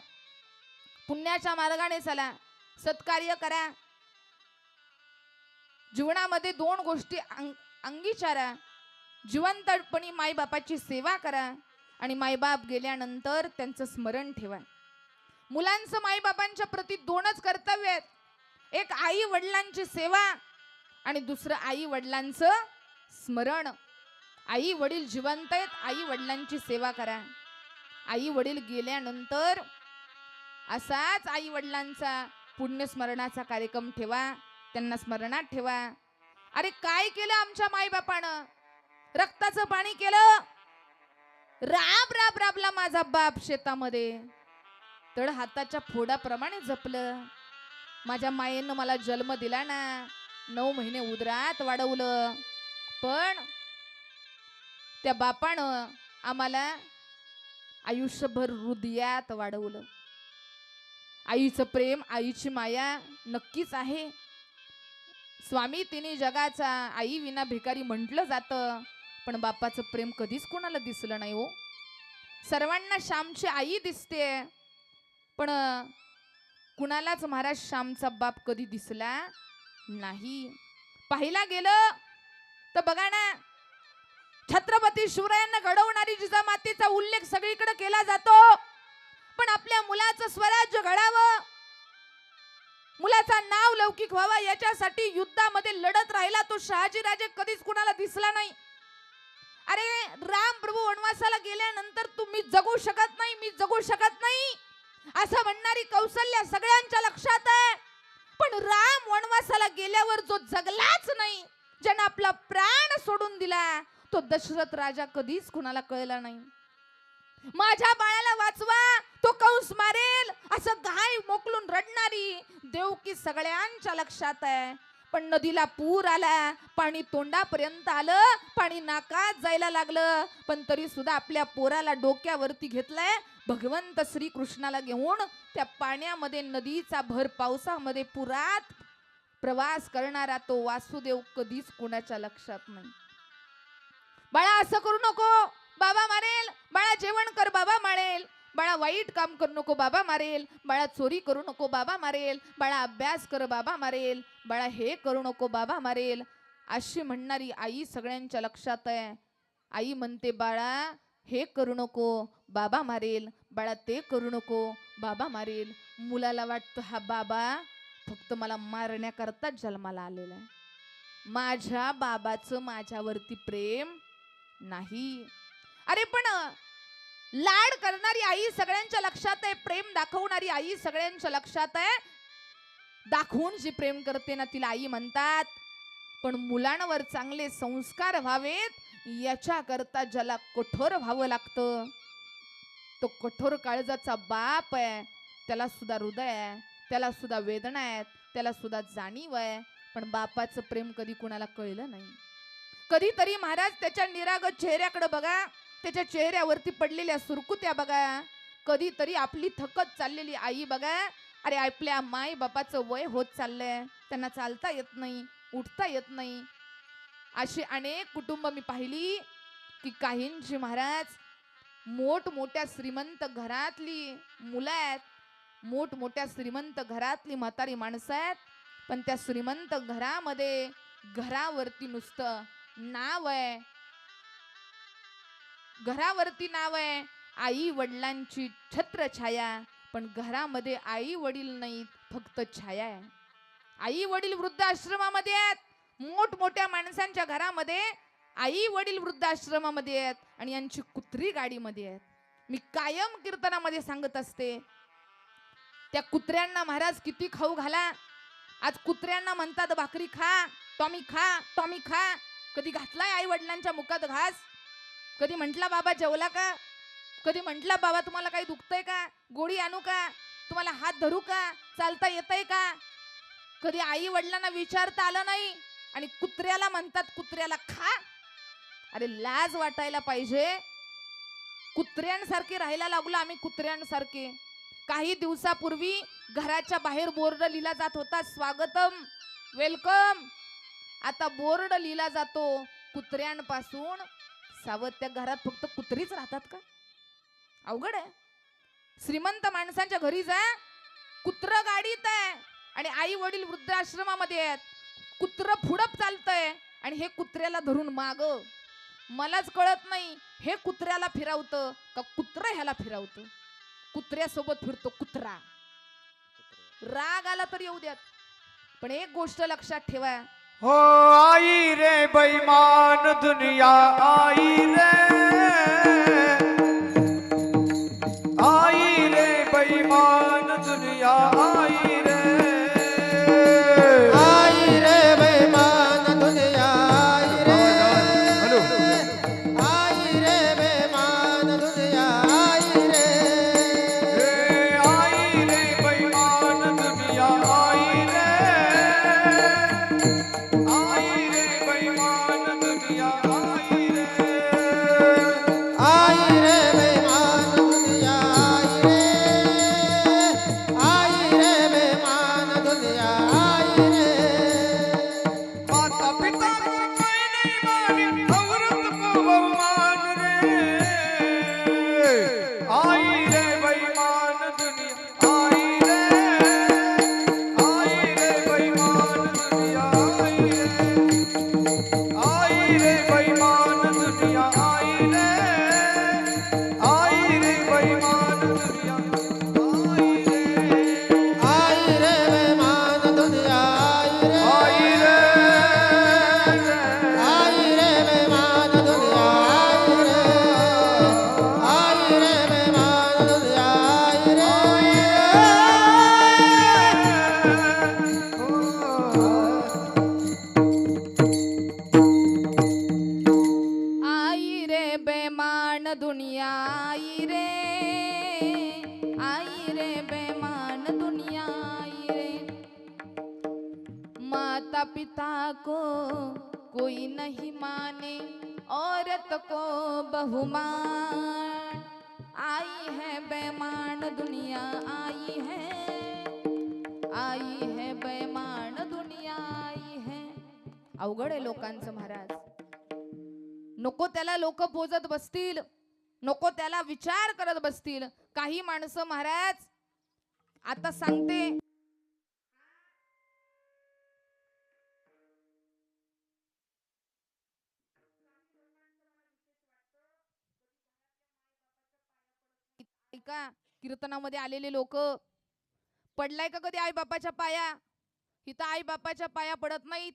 A: पुण्याच्या मार्गाने चला, सत्कार्य करा, जीवनामध्ये 2 गोष्टी अंगीचारा. जिवंतपणी मायबापाची सेवा करा आणि मायबाप गेल्यानंतर त्यांचं स्मरण ठेवा. मुलांचं मायबापांच्या प्रती दोनच कर्तव्य आहेत. एक आई वडिलांची सेवा आणि दुसरं आई वडिलांचं स्मरण. आई वडील जिवंत आहेत, आई वडिलांची सेवा करा. आई वडील गेल्यानंतर असाच आई वडिलांचा पुण्यस्मरणाचा कार्यक्रम ठेवा, त्यांना स्मरणात ठेवा. अरे काय केलं आमच्या मायबापानं? रक्ताचं पाणी केलं. राब राब राबला माझा बाप शेतामध्ये, तळ हाताच्या फोडाप्रमाणे जपलं. माझ्या मायेनं मला जन्म दिला ना, 9 महिने उदरात वाढवलं, पण त्या बापानं आम्हाला आयुष्यभर हृदयात वाढवलं. आईचं प्रेम, आईची माया नक्कीच आहे. स्वामी तिन्ही जगाचा आई विना भिकारी म्हटलं जातं, पण बापाचं प्रेम कधीच कोणाला दिसलं नाही हो. सर्वांना श्यामची आई दिसते, पण कुणालाच महाराज श्यामचा बाप कधी दिसला नाही. पाहिला गेलं तर बघा ना, छत्रपती शिवरायांना घडवणारी जिजामातेचा उल्लेख सगळीकडे केला जातो, पण आपल्या मुलाचं स्वराज्य घडावं, मुलाचा नाव लौकिक व्हावा याच्यासाठी युद्धामध्ये लढत राहिला तो शहाजीराजे कधीच कुणाला दिसला नाही. अरे राम प्रभू वनवासाला गेल्यानंतर तुम्ही जगू शकत नाही, मी जगू शकत नाही असं म्हणणारी कौशल्या सगळ्यांच्या लक्षात आहे, पण राम वनवासाला गेल्यावर जो जगलाच नाही, ज्यानं आपला प्राण सोडून दिला, तो दशरथ राजा कधीच कुणाला कळला नाही. माझ्या बाळाला वाचवा, तो कंस मारेल असं गाय मोकलून रडणारी देवकी सगळ्यांच्या लक्षात आहे. पण नदीला पूर आला, पाणी तोंडापर्यंत आलं, पाणी नाकात जायला लागलं, पण तरी सुद्धा आपल्या पोराला डोक्यावरती घेतलंय. भगवंत श्री कृष्णाला घेऊन त्या पाण्यामध्ये, नदीचा भर पावसामध्ये पुरात प्रवास करणारा तो वासुदेव कधीच कोणाच्या लक्षात नाही. बाळा असं करू नको, बाबा मारेल. बाळा जेवण कर, बाबा मारेल. बाळा वाईट काम करू नको, बाबा मारेल. बाळा चोरी करू नको, बाबा मारेल. बाळा अभ्यास कर, बाबा मारेल. बाळा हे करू नको, बाबा मारेल. अशी म्हणणारी आई सगळ्यांच्या लक्षात आहे. आई म्हणते बाळा हे करू नको, बाबा मारेल. बाळा ते करू नको, बाबा मारेल. मुलाला वाटतं हा बाबा फक्त मला मारण्याकरताच जन्माला आलेला आहे, माझ्या बाबाचं माझ्यावरती प्रेम नाही. अरे पण लाड करणारी आई सगळ्यांच्या लक्षात आहे, प्रेम दाखवणारी आई सगळ्यांच्या लक्षात आहे. दाखवून जी प्रेम करते ना तिला आई म्हणतात, पण मुलांवर चांगले संस्कार व्हावेत याच्या करता ज्याला कठोर व्हावं लागतं, तो कठोर काळजाचा बाप आहे. त्याला सुद्धा हृदय आहे, त्याला सुद्धा वेदना आहेत, त्याला सुद्धा जाणीव आहे, पण बापाचं प्रेम कधी कुणाला कळलं नाही. कधीतरी महाराज त्याच्या निरागस चेहऱ्याकडे बघा, त्याच्या चेहऱ्यावरती पडलेल्या सुरकुत्या बघा. कधीतरी आपली थकत चाललेली आई बघा. अरे आपल्या माय बापाचं वय होत चाललंय, त्यांना चालता येत नाही, उठता येत नाही. अशी अनेक कुटुंब मी पाहिली की काहींची महाराज मोठमोठ्या श्रीमंत घरातली मुलं आहेत, मोठमोठ्या श्रीमंत घरातली म्हातारी माणसं आहेत, पण त्या श्रीमंत घरामध्ये घरावरती नुसतं नाव आहे, घरावरती नाव आहे आई वडिलांची छत्रछाया, पण घरामध्ये आई वडील नाहीत, फक्त छाया आहे. आई वडील वृद्धाश्रमामध्ये आहेत, मोठमोठ्या माणसांच्या घरामध्ये आई वडील वृद्धाश्रमामध्ये आहेत आणि यांची कुत्री गाडीमध्ये आहेत. मी कायम कीर्तनामध्ये सांगत असते, त्या कुत्र्यांना महाराज किती खाऊ घाला. आज कुत्र्यांना म्हणतात भाकरी खा, टॉमी खा, टॉमी खा. कधी घातलाय आई वडिलांच्या मुखात घास? कधी म्हटला बाबा जेवला का? कधी म्हटला बाबा तुम्हाला काही दुखतंय का? गोळी आणू का? तुम्हाला हात धरू का? चालता येतंय का? कधी आई वडिलांना विचारता आलं नाही आणि कुत्र्याला म्हणतात कुत्र्याला खा. अरे लाज वाटायला पाहिजे. कुत्र्यांसारखे राहायला लागलो आम्ही, कुत्र्यांसारखे. काही दिवसापूर्वी घराच्या बाहेर बोर्ड लिहिला जात होता स्वागतम, वेलकम. आता बोर्ड लिहिला जातो कुत्र्यांपासून सावध. त्या घरात फक्त कुत्रीच राहतात का? अवघड आहे. श्रीमंत माणसांच्या घरी जा, कुत्र गाडीत आहे आणि आई वडील वृद्धाश्रमामध्ये आहेत. कुत्र पुढं चालतंय आणि हे कुत्र्याला धरून माग. मलाच कळत नाही हे कुत्र्याला फिरवतं का कुत्र ह्याला फिरवतं. कुत्र्यासोबत फिरतो कुत्रा. राग आला तर येऊ द्यात, पण एक गोष्ट लक्षात ठेवा.
B: हो आई रे बेईमान दुनिया आई रे, आई रे बेईमान दुनिया आई रे,
C: आई रे बेईमान दुनिया आई रे, आई रे बेईमान दुनिया आई रे,
B: आई रे बेईमान दुनिया आई रे, आई रे बेईमान दुनिया आई रे,
C: आई रे बेईमान दुनिया आई रे, आई रे बेईमान दुनिया आई रे.
B: माता पिता को कोई नहीं माने औरत को बहुमान रे, आई रे बेईमान दुनिया आई रे, आई रे बेईमान दुनिया आई रे, आई रे बेईमान दुनिया आई रे, आई रे बेईमान दुनिया आई रे,
C: आई रे बेईमान दुनिया आई रे,
B: आई रे,
C: आई रे बेईमान दुनिया आई रे, आई रे बेईमान दुनिया आई रे.
A: आई रे बेमान दुनिया आई रे, आई रे बेमान दुनिया आई रे. माता पिता को कोई नहीं माने औरत को बहुमान. आई है बेमान दुनिया आई है, आई है बेमान दुनिया आई है. अवघड आहे लोकांचं महाराज. नको त्याला लोक पोजत बसतील, नको त्याला विचार करत बसतील. काही माणसं महाराज आता सांगते, ऐका कीर्तनामध्ये आलेले लोक, पडलाय का कधी आई बापाच्या पाया? इथं आई बापाच्या पाया पडत नाहीत.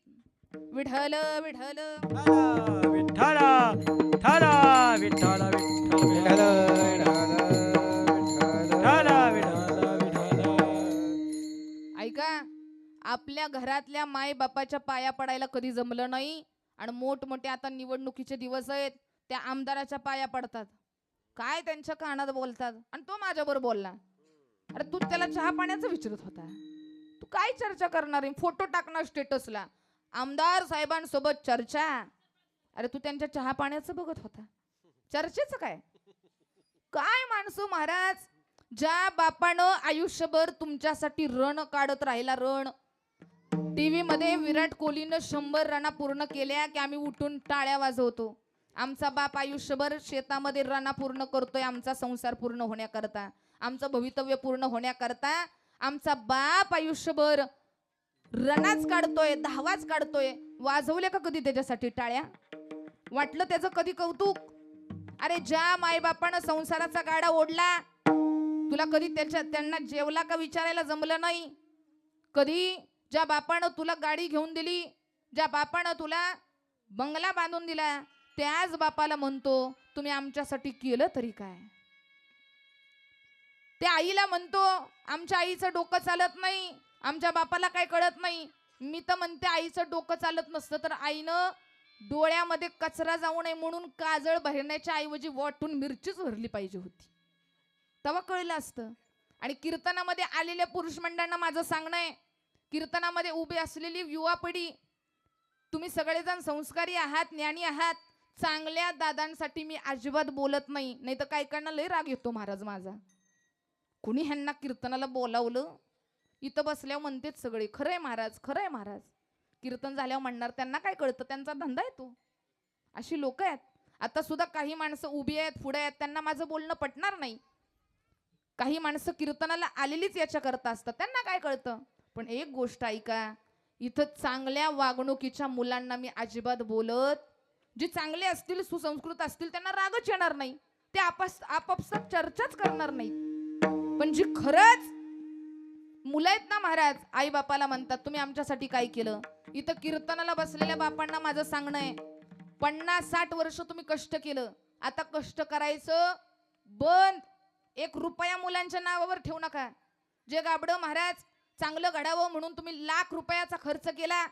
A: विठ्ठल विठ्ठल
B: विठ्ठला विठ्ठला विठ्ठला विठ्ठला विठ्ठला विठ्ठला.
A: ऐका, आपल्या घरातल्या माय बापाच्या पाया पडायला कधी जमलं नाही आणि मोठमोठे आता निवडणुकीचे दिवस आहेत, त्या आमदाराच्या पाया पडतात. काय त्यांच्या कानात बोलतात. आणि तो माझ्याबरोबर बोलला, अरे तू त्याला चहा पाण्याचं विचारत होता, तू काय चर्चा करणार आहे? फोटो टाकणार स्टेटसला, आमदार साहेबांसोबत चर्चा. अरे तू त्यांच्या चहा पाण्याचं बघत होता, चर्चेचं काय? काय माणसं महाराज. ज्या बापानं आयुष्यभर तुमच्यासाठी रण काढत राहिला, रण. टीव्ही मध्ये विराट कोहलीनं 100 रना पूर्ण केल्या की आम्ही उठून टाळ्या वाजवतो. आमचा बाप आयुष्यभर शेतामध्ये रना पूर्ण करतोय, आमचा संसार पूर्ण होण्याकरता, आमचं भवितव्य पूर्ण होण्याकरता. आमचा बाप आयुष्यभर रनाच काढतोय, धावाच काढतोय. वाजवल्या का कधी त्याच्यासाठी टाळ्या? वाटलं त्याचं कधी कौतुक? अरे ज्या मायबापानं संसाराचा गाडा ओढला, तुला कधी त्यांना जेवला का विचारायला जमलं नाही? कधी ज्या बापानं तुला गाडी घेऊन दिली, ज्या बापानं तुला बंगला बांधून दिला, त्याच बापाला म्हणतो तुम्ही आमच्यासाठी केलं तरी काय? त्या आईला म्हणतो आमच्या आईचं डोकं चालत नाही, आमच्या बापाला काय कळत नाही. मी तर म्हणते आईचं डोकं चालत नसतं तर आईनं डोळ्यामध्ये कचरा जाऊ नये म्हणून काजळ भरण्याच्या ऐवजी वाटून मिरचीच भरली पाहिजे होती, तेव्हा कळलं असतं. आणि कीर्तनामध्ये आलेल्या पुरुष मंडळांना माझं सांगणं आहे, कीर्तनामध्ये उभी असलेली युवा पिढी, तुम्ही सगळेजण संस्कारी आहात, ज्ञानी आहात. चांगल्या दादांसाठी मी अजिबात बोलत नाही, नाही तर काही काहींना लय राग येतो महाराज माझा. कुणी ह्यांना कीर्तनाला बोलावलं? इथं बसल्यावर म्हणतेच सगळे खरंय महाराज, खरंय महाराज. कीर्तन झाल्यावर म्हणणार त्यांना काय कळतं, त्यांचा धंदा आहे तो. अशी लोक आहेत. आता सुद्धा काही माणसं उभी आहेत, पुढे आहेत, त्यांना माझं बोलणं पटणार नाही. काही माणसं कीर्तनाला आलेलीच याच्या करता असतात, त्यांना काय कळतं. पण एक गोष्ट ऐका, इथं चांगल्या वागणुकीच्या मुलांना मी अजिबात बोलत जे चांगले असतील, सुसंस्कृत असतील, त्यांना रागच येणार नाही. ते आपापसात चर्चाच करणार नाही. पण जी खरंच मुलं आहेत ना महाराज, आई बापाला म्हणतात तुम्ही आमच्यासाठी काय केलं. इथं कीर्तनाला बसलेल्या बापांना माझं सांगणं आहे, 50-60 वर्ष तुम्ही कष्ट केलं, आता कष्ट करायचं बंद. 1 रुपया मुलांच्या नावावर ठेवू नका. जे गाबडं महाराज चांगलं घडावं म्हणून तुम्ही लाख रुपयाचा खर्च केला,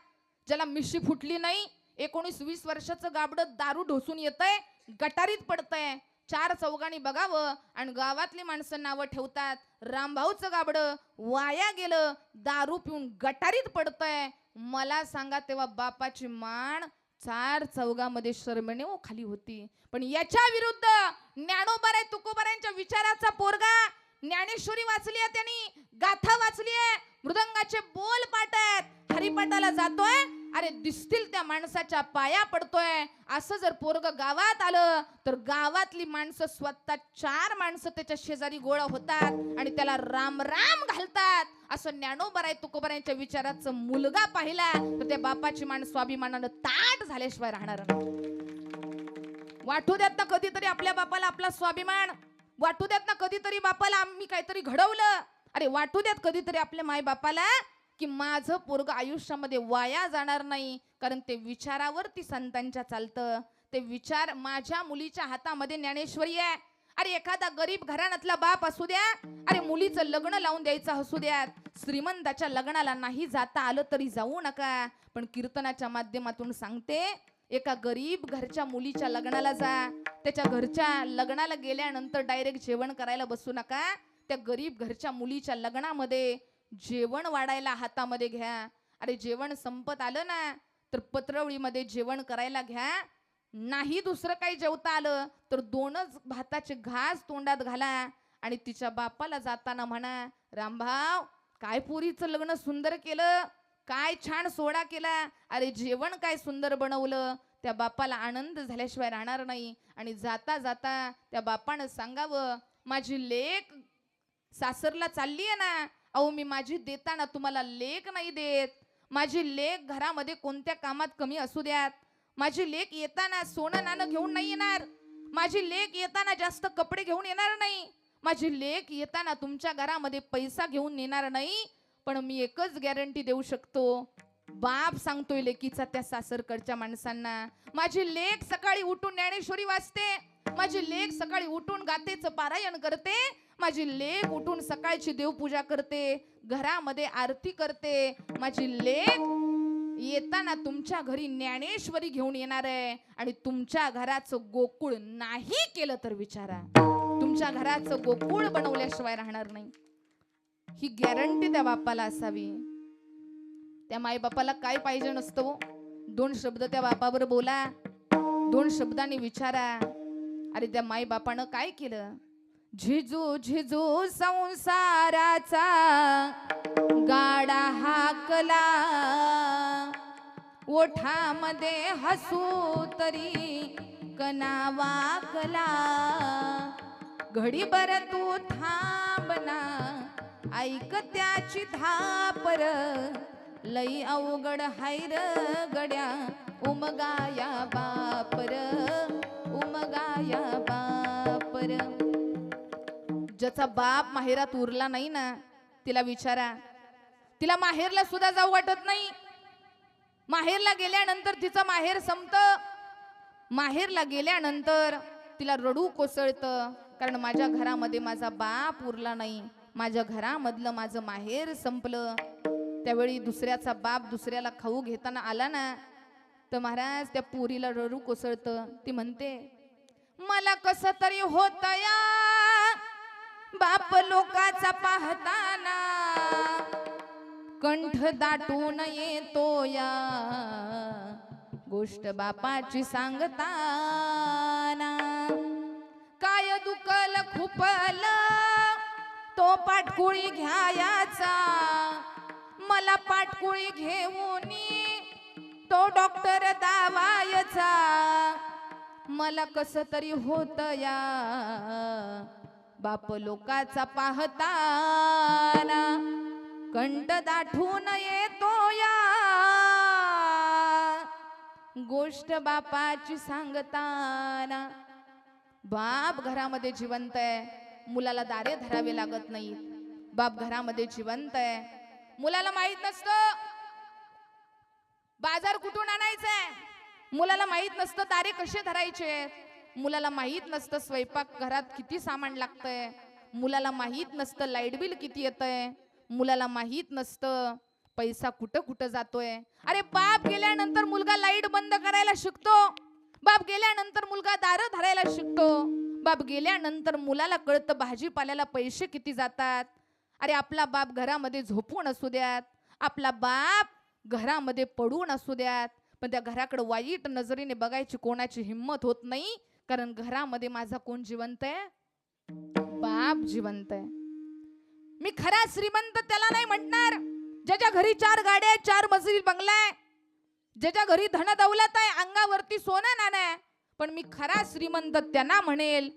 A: ज्याला मिशी फुटली नाही, 19-20 वर्षाचं गाबडं दारू ढोसून येतंय, गटारीत पडतंय, 4 चौघांनी बघावं आणि गावातली माणसं नावं ठेवतात रामभाऊचं गाबडं वाया गेलं, दारू पिऊन गटारीत पडतंय. मला सांगा तेव्हा बापाची मान 4 चौघामध्ये शर्मेने खाली होती. पण याच्या विरुद्ध ज्ञानोबाराय तुकोबारायांच्या विचाराचा पोरगा, ज्ञानेश्वरी वाचली आहे त्यांनी, गाथा वाचली आहे, मृदंगाचे बोल पाठ आहेत, हरिपाठाला जातोय, अरे दिसतील त्या माणसाच्या पाया पडतोय. असं जर पोरग गावात आलं तर गावातली माणसं स्वतः 4 माणसं त्याच्या शेजारी गोळा होतात आणि त्याला राम राम घालतात. असं ज्ञानोबाराय तुकोबारायांच्या विचाराचं मुलगा पाहिला तर त्या बापाची मान स्वाभिमानानं ताट झाल्याशिवाय राहणार नाही. वाटू द्यात ना कधीतरी आपल्या बापाला आपला स्वाभिमान, वाटू द्यात ना कधीतरी बापाला आम्ही काहीतरी घडवलं, अरे वाटू द्यात कधीतरी आपल्या माय बापाला की माझं पोरग आयुष्यामध्ये वाया जाणार नाही. कारण ते विचारावरती संतांच्या चालतं. ते विचार, माझ्या मुलीच्या हातामध्ये ज्ञानेश्वरी आहे. अरे एखादा गरीब घराण्यातला बाप असू द्या, अरे मुलीचं लग्न लावून द्यायचं असू द्या, श्रीमंताच्या लग्नाला नाही जाता आलं तरी जाऊ नका, पण कीर्तनाच्या माध्यमातून सांगते, एका गरीब घरच्या मुलीच्या लग्नाला जा. त्याच्या घरच्या लग्नाला गेल्यानंतर डायरेक्ट जेवण करायला बसू नका. त्या गरीब घरच्या मुलीच्या लग्नामध्ये जेवण वाढायला हातामध्ये घ्या. अरे जेवण संपत आलं ना तर पत्रवळीमध्ये जेवण करायला घ्या. नाही दुसरं काही जेवता आलं तर 2च भाताचे घास तोंडात घाला आणि तिच्या बापाला जाताना म्हणा, रामभाव काय पुरीचं लग्न सुंदर केलं, काय छान सोडा केला, अरे जेवण काय सुंदर बनवलं. त्या बापाला आनंद झाल्याशिवाय राहणार नाही. आणि जाता जाता त्या बापानं सांगावं, माझी लेक सासरला चालली आहे ना, अहो मी माझी देताना तुम्हाला लेक नाही देत. माझी लेक घरामध्ये कोणत्या कामात कमी असू द्यात, माझी लेक येताना सोनं नाणं घेऊन नाही येणार, माझी लेक येताना जास्त कपडे घेऊन येणार नाही, माझी लेक येताना तुमच्या घरामध्ये पैसा घेऊन येणार नाही. पण मी एकच गॅरंटी देऊ शकतो, बाप सांगतोय लेकीचा त्या सासरकडच्या माणसांना, माझी लेक सकाळी उठून ज्ञानेश्वरी वाचते, माझी लेक सकाळी उठून गातेचं पारायण करते, माझी लेक उठून सकाळची देवपूजा करते, घरामध्ये आरती करते, माझी लेक येताना तुमच्या घरी ज्ञानेश्वरी घेऊन येणार आहे. आणि तुमच्या घराचं गोकुळ नाही केलं तर विचारा, तुमच्या घराचं गोकुळ बनवल्याशिवाय राहणार नाही. ही गॅरंटी त्या बापाला असावी. त्या माई बापाला काय पाहिजे नसतं, 2 शब्द त्या बापावर बोला, 2 शब्दांनी विचारा. अरे त्या माई बापानं काय केलं, झिजू झिजू संसाराचा गाडा हाकला, ओठामध्ये हसू तरी कना वाकला, घडीभर तू थांबना ऐक त्याची धापर, लई अवघड हायर गड्या उमगाया बापर, उमगाया बापर. ज्याचा बाप माहेरात उरला नाही ना तिला विचारा, तिला माहेरला सुद्धा जाऊ वाटत नाही. माहेरला गेल्यानंतर तिचं माहेर संपतं, माहेरला गेल्यानंतर तिला रडू कोसळतं, कारण माझ्या घरामध्ये माझा बाप उरला नाही, माझ्या घरामधलं माझं माहेर संपलं. त्यावेळी दुसऱ्याचा बाप दुसऱ्याला खाऊ घेताना आला ना तर महाराज त्या पोरीला रडू कोसळतं. ती म्हणते, मला कसं तरी होत या बाप लोकाचा पाहताना, कंठ दाटून येतो या गोष्ट बापाची सांगताना, काय दुखल खुपल तो पाटकुळी घ्यायाचा, मला पाटकुळी घेऊन तो डॉक्टर दावायचा, मला कसं तरी होत या बाप लोकाचा पाहताना, कंठ दाठून येतो या गोष्ट बापाची सांगताना. बाप घरामध्ये जिवंत आहे, मुलाला दारे धरावे लागत नाही. बाप घरामध्ये जिवंत आहे, मुलाला माहित नसतं बाजार कुठून आणायचंय, मुलाला माहित नसतं दारे कसे धरायचे, मुलाला माहित नसतं स्वयंपाक घरात किती सामान लागतंय, मुलाला माहित नसतं लाईट बिल किती येतंय, मुलाला माहित नसतं पैसा कुठं कुठं जातोय. अरे बाप गेल्यानंतर मुलगा लाईट बंद करायला शिकतो, बाप गेल्यानंतर मुलगा दारं धरायला शिकतो, बाप गेल्यानंतर मुलाला कळतं भाजीपाल्याला पैसे किती जातात. अरे आपला बाप घरामध्ये झोपून असू द्यात, आपला बाप घरामध्ये पडून असू द्यात, पण त्या घराकडे वाईट नजरेने बघायची कोणाची हिंमत होत नाही. कारण घरामध्ये माझा कोण जिवंत आहे? बाप जिवंत आहे. मी खरा श्रीमंत त्याला नाही म्हणणार ज्याच्या घरी 4 गाड्या 4 मजली बंगला आहे, ज्याच्या घरी धन दौलत आहे, अंगावरती सोनं नाणं आहे. पण मी खरा श्रीमंत त्यांना म्हणेल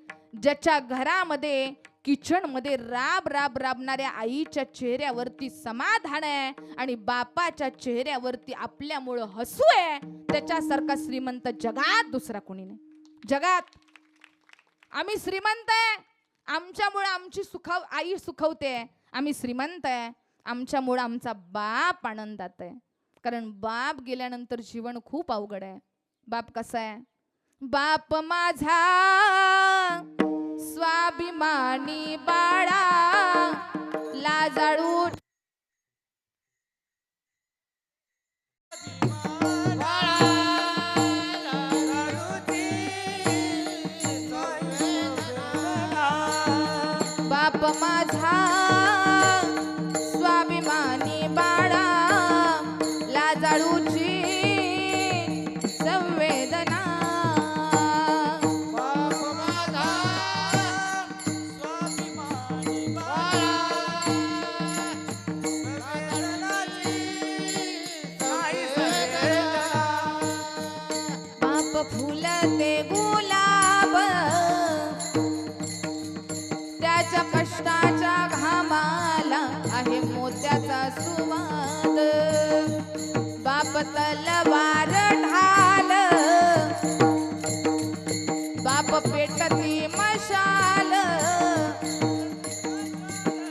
A: ज्याच्या घरामध्ये किचन मध्ये राब राब राबणाऱ्या आईच्या चेहऱ्यावरती समाधान आहे आणि बापाच्या चेहऱ्यावरती आपल्यामुळं हसू आहे. त्याच्यासारखा श्रीमंत जगात दुसरा कोणी नाही. जगात आम्ही श्रीमंत आहे, आमच्यामुळे आमची आई सुखवते. आम्ही श्रीमंत आहे, आमच्यामुळे आमचा बाप आनंदात आहे. कारण बाप गेल्यानंतर जीवन खूप अवघड आहे. बाप कसा आहे? बाप माझा स्वाभिमानी बाळा, लाजाळू बाप माझा स्वाभिमानी बाळा, लाजाळूची संवेदना.
C: बाप माझा स्वाभिमानी बाळा,
A: बाप फुलते गुलाब, त्याच्या कष्टाच्या घामाला आहे मोत्याचा सुवाद. बाप तलवार ढाल, बाप पेटती मशाल,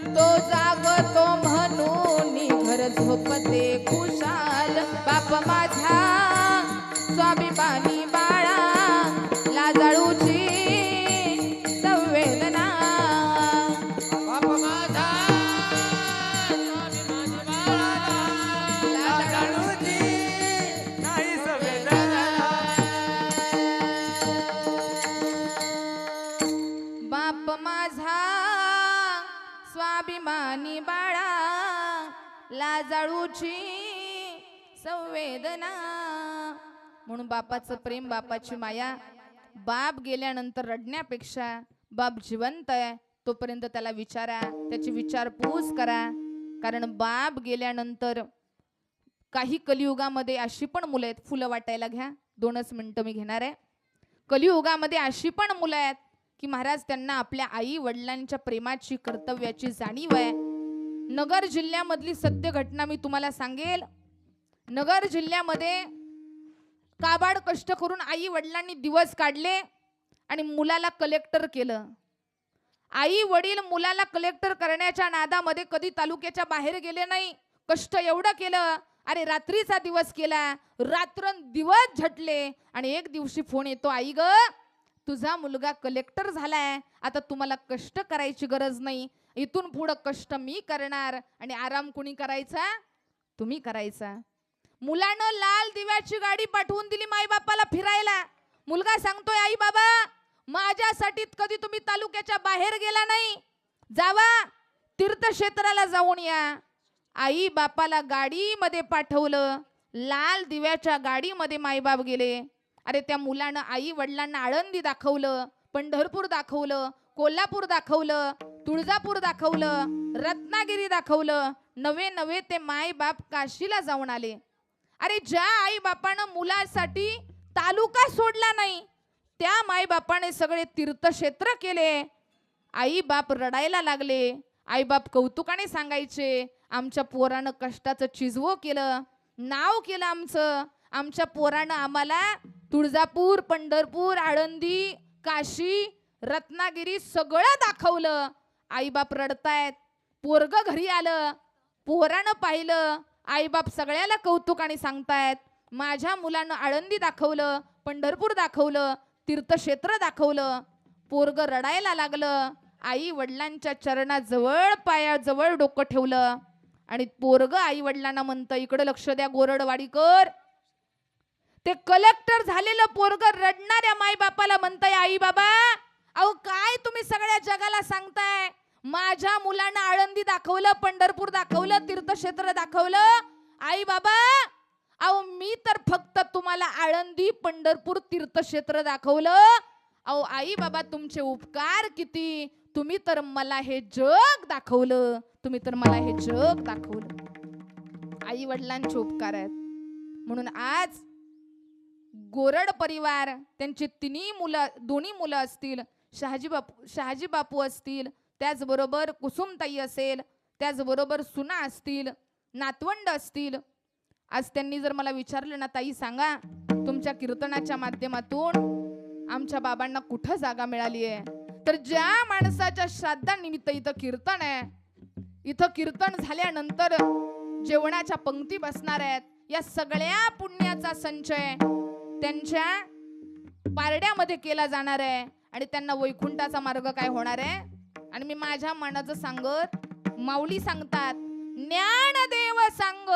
A: तो जागतो म्हणून घर झोपते खुशाल. बाप माझा स्वाभिमानी बाळा, लाजाळूची संवेदना.
C: बाप माझा स्वाभिमानी बाळा, लाजाळूची
B: नाही संवेदना.
A: बाप माझा स्वाभिमानी बाळा, लाजाळूची संवेदना. म्हणून बापाचं प्रेम, बापाची माया, बाप गेल्यानंतर रडण्यापेक्षा बाप जिवंत आहे तोपर्यंत त्याला विचारा, त्याची विचारपूस करा. कारण बाप गेल्यानंतर काही कलियुगामध्ये अशी पण मुलं आहेत, फुलं वाटायला घ्या, 2च मिनिटं मी घेणार आहे. कलियुगामध्ये अशी पण मुलं आहेत की महाराज त्यांना आपल्या आई वडिलांच्या प्रेमाची, कर्तव्याची जाणीव आहे. नगर जिल्ह्यामधली सत्य घटना मी तुम्हाला सांगेल. नगर जिल्ह्यामध्ये काबाड कष्ट करून आई वडिलांनी दिवस काढले आणि मुलाला कलेक्टर केलं. आई वडील मुलाला कलेक्टर करण्याच्या नादामध्ये कधी तालुक्याच्या बाहेर गेले नाही. कष्ट एवढं केलं, अरे रात्रीचा दिवस केला, रात्रंदिवस झटले आणि एक दिवशी फोन येतो, आई ग तुझा मुलगा कलेक्टर झालाय, आता तुम्हाला कष्ट करायची गरज नाही, इथून पुढे कष्ट मी करणार आणि आराम कोणी करायचा? तुम्ही करायचा. मुलानं लाल दिव्याची गाडी पाठवून दिली माई बापाला फिरायला. मुलगा सांगतोय, आई बाबा माझ्यासाठी कधी तुम्ही तालुक्याच्या बाहेर गेला नाही, जावा तीर्थक्षेत्राला जाऊन या. आई बापाला गाडीमध्ये पाठवलं, लाल दिव्याच्या गाडीमध्ये माईबाप गेले. अरे त्या मुलानं आई वडिलांना आळंदी दाखवलं, पंढरपूर दाखवलं, कोल्हापूर दाखवलं, तुळजापूर दाखवलं, रत्नागिरी दाखवलं. नवे नवे ते माय बाप काशीला जाऊन आले. अरे ज्या आई बापानं मुलासाठी तालुका सोडला नाही, त्या माय बापाने सगळे तीर्थक्षेत्र केले. आई बाप रडायला लागले. आई बाप कौतुकाने सांगायचे, आमच्या पोरानं कष्टाचं चिजवो केलं, नाव केलं आमचं, आमच्या पोरानं आम्हाला तुळजापूर, पंढरपूर, आळंदी, काशी, रत्नागिरी सगळं दाखवलं. आईबाप रडतायत. पोरग घरी आलं, पोरानं पाहिलं, आईबाप सगळ्याला कौतुकाने सांगतायत. माझ्या मुलानं आळंदी दाखवलं, पंढरपूर दाखवलं, तीर्थक्षेत्र दाखवलं. पोरग रडायला लागलं. आई वडिलांच्या चरणाजवळ पायाजवळ डोकं ठेवलं आणि पोरग आई वडिलांना म्हणतं, इकडे लक्ष द्या गोरडवाडीकर. ते कलेक्टर झालेलं पोरग रडणाऱ्या माई बापाला म्हणताय, आई बाबा अहो काय तुम्ही सगळ्या जगाला सांगताय, माझ्या मुलांना आळंदी दाखवलं, पंढरपूर दाखवलं, तीर्थक्षेत्र दाखवलं. आई बाबा अहो मी तर फक्त तुम्हाला आळंदी, पंढरपूर, तीर्थक्षेत्र दाखवलं. अहो आई बाबा तुमचे उपकार किती, तुम्ही तर मला हे जग दाखवलं, तुम्ही तर मला हे जग दाखवलं. आई वडिलांचे उपकार आहेत. म्हणून आज गोरड परिवार, त्यांची दोन्ही मुलं असतील, शहाजी बापू असतील, त्याचबरोबर कुसुमताई असेल, त्याचबरोबर सुना असतील, नातवंड असतील. आज त्यांनी जर मला विचारलं ना, ताई सांगा तुमच्या कीर्तनाच्या माध्यमातून आमच्या बाबांना कुठं जागा मिळाली आहे, तर ज्या माणसाच्या श्राद्धानिमित्त इथं कीर्तन आहे, इथं कीर्तन झाल्यानंतर जेवणाच्या पंक्ती बसणार आहेत, या सगळ्या पुण्याचा संचय त्यांच्या पारड्यामध्ये केला जाणार आहे आणि त्यांना वैकुंठाचा मार्ग काय होणार आहे. आणि मी माझ्या मनाचं सांगत, माऊली सांगतात, ज्ञानदेव सांग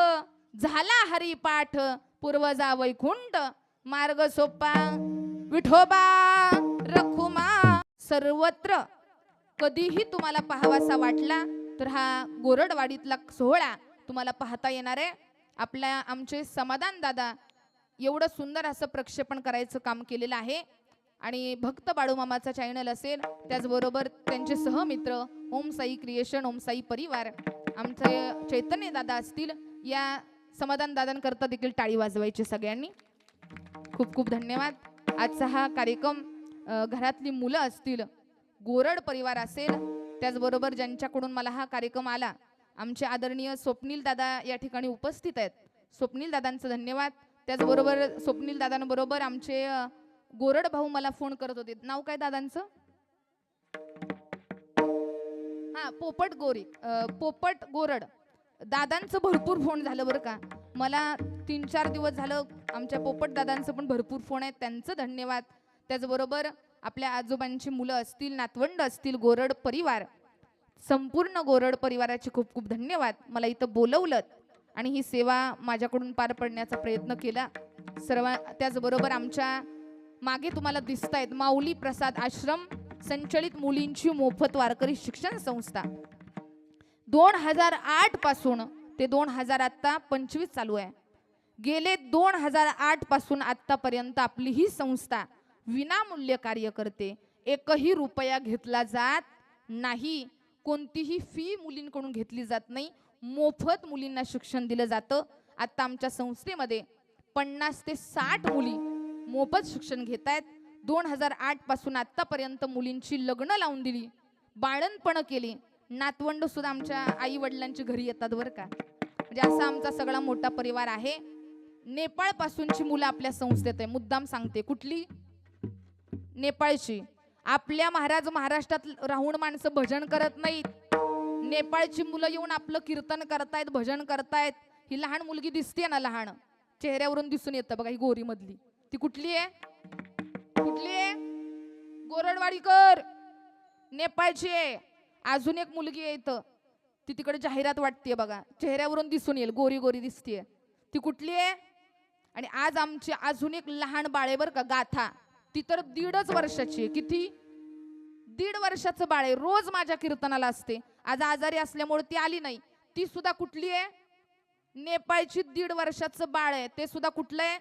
A: झाला हरिपाठ, पूर्वजा वैकुंठ मार्ग सोपा, विठोबा रखुमा. सर्वत्र कधीही तुम्हाला पाहावासा वाटला तर हा गोरडवाडीतला सोहळा तुम्हाला पाहता येणार आहे. आमचे समाधान दादा एवढं सुंदर असं प्रक्षेपण करायचं काम केलेलं आहे. आणि भक्त बाळूमामाचा चॅनल असेल, त्याचबरोबर त्यांचे सहमित्र ओम साई क्रिएशन, ओम साई परिवार, आमचे चैतन्य दादा असतील, या समाधान दादांकरता देखील टाळी वाजवायची सगळ्यांनी. खूप खूप धन्यवाद. आजचा हा कार्यक्रम घरातली मुलं असतील, गोरड परिवार असेल, त्याचबरोबर ज्यांच्याकडून मला हा कार्यक्रम आला, आमचे आदरणीय स्वप्नील दादा या ठिकाणी उपस्थित आहेत. स्वप्नील दादांचं धन्यवाद. त्याचबरोबर स्वप्नील दादांबरोबर आमचे गोरड भाऊ मला फोन करत होते. नाव काय दादांचं? हा, पोपट गोरड दादांचं भरपूर फोन झालं बरं का. मला 3-4 दिवस झालं आमच्या पोपट दादांचं पण भरपूर फोन आहेत, त्यांचं धन्यवाद. त्याचबरोबर आपल्या आजोबांची मुलं असतील, नातवंड असतील, गोरड परिवार, संपूर्ण गोरड परिवाराचे खूप खूप धन्यवाद. मला इथं बोलवलं आणि ही सेवा माझ्याकडून पार पडण्याचा प्रयत्न केला सर्व. त्याचबरोबर आमच्या मागे तुम्हाला दिसत आहेत माऊली प्रसाद आश्रम, संचलित मुलींची मोफत वारकरी शिक्षण संस्था. 2008 पासून ते 2025 चालू आहे. गेले 2008 पासून आतापर्यंत आपली ही संस्था विनामूल्य कार्य करते. एकही रुपया घेतला जात नाही, कोणतीही फी मुलींकडून घेतली जात नाही, मोफत मुलींना शिक्षण दिलं जातं. आता आमच्या संस्थेमध्ये 50 ते 60 मुली मोफत शिक्षण घेत आहेत. 2008 पासून आतापर्यंत मुलींची लग्न लावून दिली, बाळणपण केली, नातवंड सुद्धा आमच्या आई वडिलांच्या घरी येतात बरं का. म्हणजे असा आमचा सगळा मोठा परिवार आहे. नेपाळ पासूनची मुलं आपल्या संस्थेत आहे. मुद्दाम सांगते, कुठली? नेपाळची. आपल्या महाराष्ट्रात राहून माणसं भजन करत नाहीत. नेपाळची मुलं येऊन आपलं कीर्तन करतायत, भजन करतायत. ही लहान मुलगी दिसते ना, लहान चेहऱ्यावरून दिसून येतं बघा, ही गोरी मधली. ती कुठली आहे? कुठली आहे? गोरडवाडीकर, नेपाळची आहे. अजून एक मुलगी आहे इथं, ती तिकडे जाहिरात वाटते बघा, चेहऱ्यावरून दिसून येईल, गोरी गोरी दिसते. ती कुठली आहे? आणि आज आमची अजून एक लहान बाळ आहे बरं का, गाथा. ती तर 1.5 वर्षाची आहे. किती? 1.5 वर्षाचं बाळ आहे. रोज माझ्या कीर्तनाला असते. आज आजारी असल्यामुळे ती आली नाही. ती सुद्धा कुठली आहे? नेपाळची 1.5 वर्षाचं बाळ आहे. ते सुद्धा कुठलं आहे?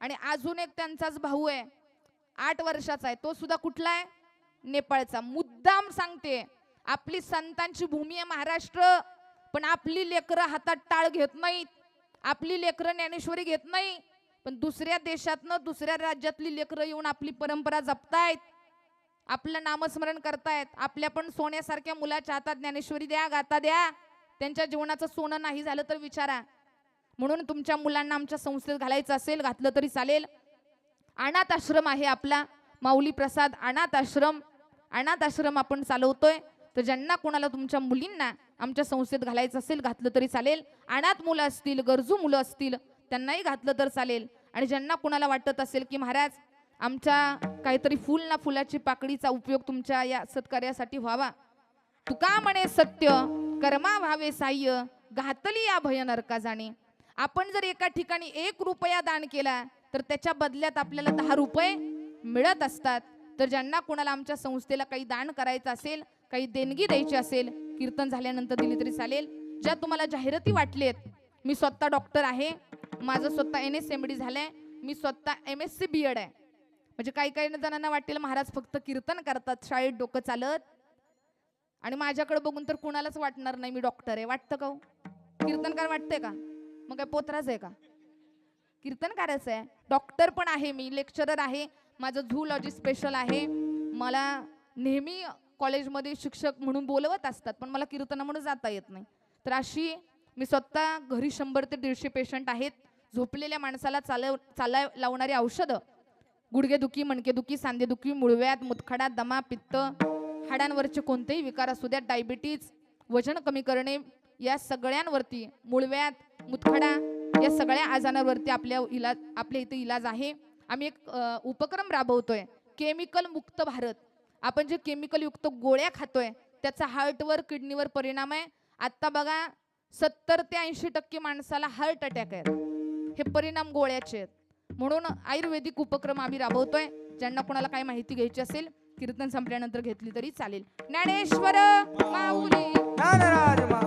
A: आणि अजून एक त्यांचाच भाऊ आहे, 8 वर्षाचा आहे. तो सुद्धा कुठला आहे? नेपाळचा. मुद्दाम सांगते, आपली संतांची भूमी आहे महाराष्ट्र, पण आपली लेकरं हातात टाळ घेत नाहीत, आपली लेकरं ज्ञानेश्वरी घेत नाही. पण दुसऱ्या देशातनं, दुसऱ्या राज्यातली लेकरं येऊन आपली परंपरा जपतायत, आपलं नामस्मरण करतायत. आपल्या पण सोन्यासारख्या मुलाच्या हातात ज्ञानेश्वरी द्या, गाता द्या. त्यांच्या जीवनाचं सोनं नाही झालं तर विचारा. म्हणून तुमच्या मुलांना आमच्या संस्थेत घालायचं असेल घातलं तरी चालेल. अनाथ आश्रम आहे आपला माऊली प्रसाद अनाथ आश्रम आपण चालवतोय. तर ज्यांना कोणाला तुमच्या मुलींना आमच्या संस्थेत घालायचं असेल घातलं तरी चालेल. अनाथ मुलं असतील गरजू मुलं असतील त्यांनाही घातलं तर चालेल. आणि ज्यांना कोणाला वाटत असेल की महाराज आमच्या काहीतरी फुल ना फुलाची पाकळीचा उपयोग तुमच्या या सत्कार्यासाठी व्हावा. तुका म्हणे सत्य कर्मा व्हावे साह्य घातली या भय नरका जाणे. आपण जर एका ठिकाणी 1 रुपया दान केला तर त्याच्या बदल्यात आपल्याला 10 रुपये मिळत असतात. तर ज्यांना कोणाला आमच्या संस्थेला काही दान करायचं असेल काही देणगी द्यायची असेल कीर्तन झाल्यानंतर दिली तरी चालेल. ज्या तुम्हाला जाहिराती वाटलेत मी स्वतः डॉक्टर आहे माझं स्वतः NSMD झालंय मी स्वतः MSc BEd आहे. म्हणजे काही जणांना वाटेल महाराज फक्त कीर्तन करतात शाळेत डोकं चालत आणि माझ्याकडे बघून तर कुणालाच वाटणार नाही मी डॉक्टर आहे. वाटतं का हो? कीर्तनकार वाटतंय का? मग काय पोतराज आहे का? कीर्तनकारच आहे. डॉक्टर पण आहे मी लेक्चरर आहे. माझं झूलॉजी स्पेशल आहे. मला नेहमी कॉलेजमध्ये शिक्षक म्हणून बोलवत असतात पण मला कीर्तनामुळे जाता येत नाही. तर अशी मी स्वतः घरी 100 ते 150 पेशंट आहेत. झोपलेल्या माणसाला चालाय लावणारी औषधं गुडघेदुखी मणकेदुखी सांधेदुखी मुळव्याध मुतखडा दमा पित्त हाडांवरचे कोणतेही विकार असू द्या डायबिटीज वजन कमी करणे या सगळ्यांवरती मुळव्याध मुतखडा या सगळ्या आजारांवरती आपल्या इथे इलाज आहे. आम्ही एक उपक्रम राबवतोय केमिकल मुक्त भारत. आपण जे केमिकल युक्त गोळ्या खातोय त्याचा हार्टवर किडनीवर परिणाम आहे. आता बघा 70 ते 80% माणसाला हार्ट अटॅक आहेत. हे परिणाम गोळ्याचे आहेत. म्हणून आयुर्वेदिक उपक्रम आम्ही राबवतोय. ज्यांना कोणाला काही माहिती घ्यायची असेल कीर्तन संपल्यानंतर घेतली तरी चालेल. ज्ञानेश्वर माऊली
B: ज्ञानराज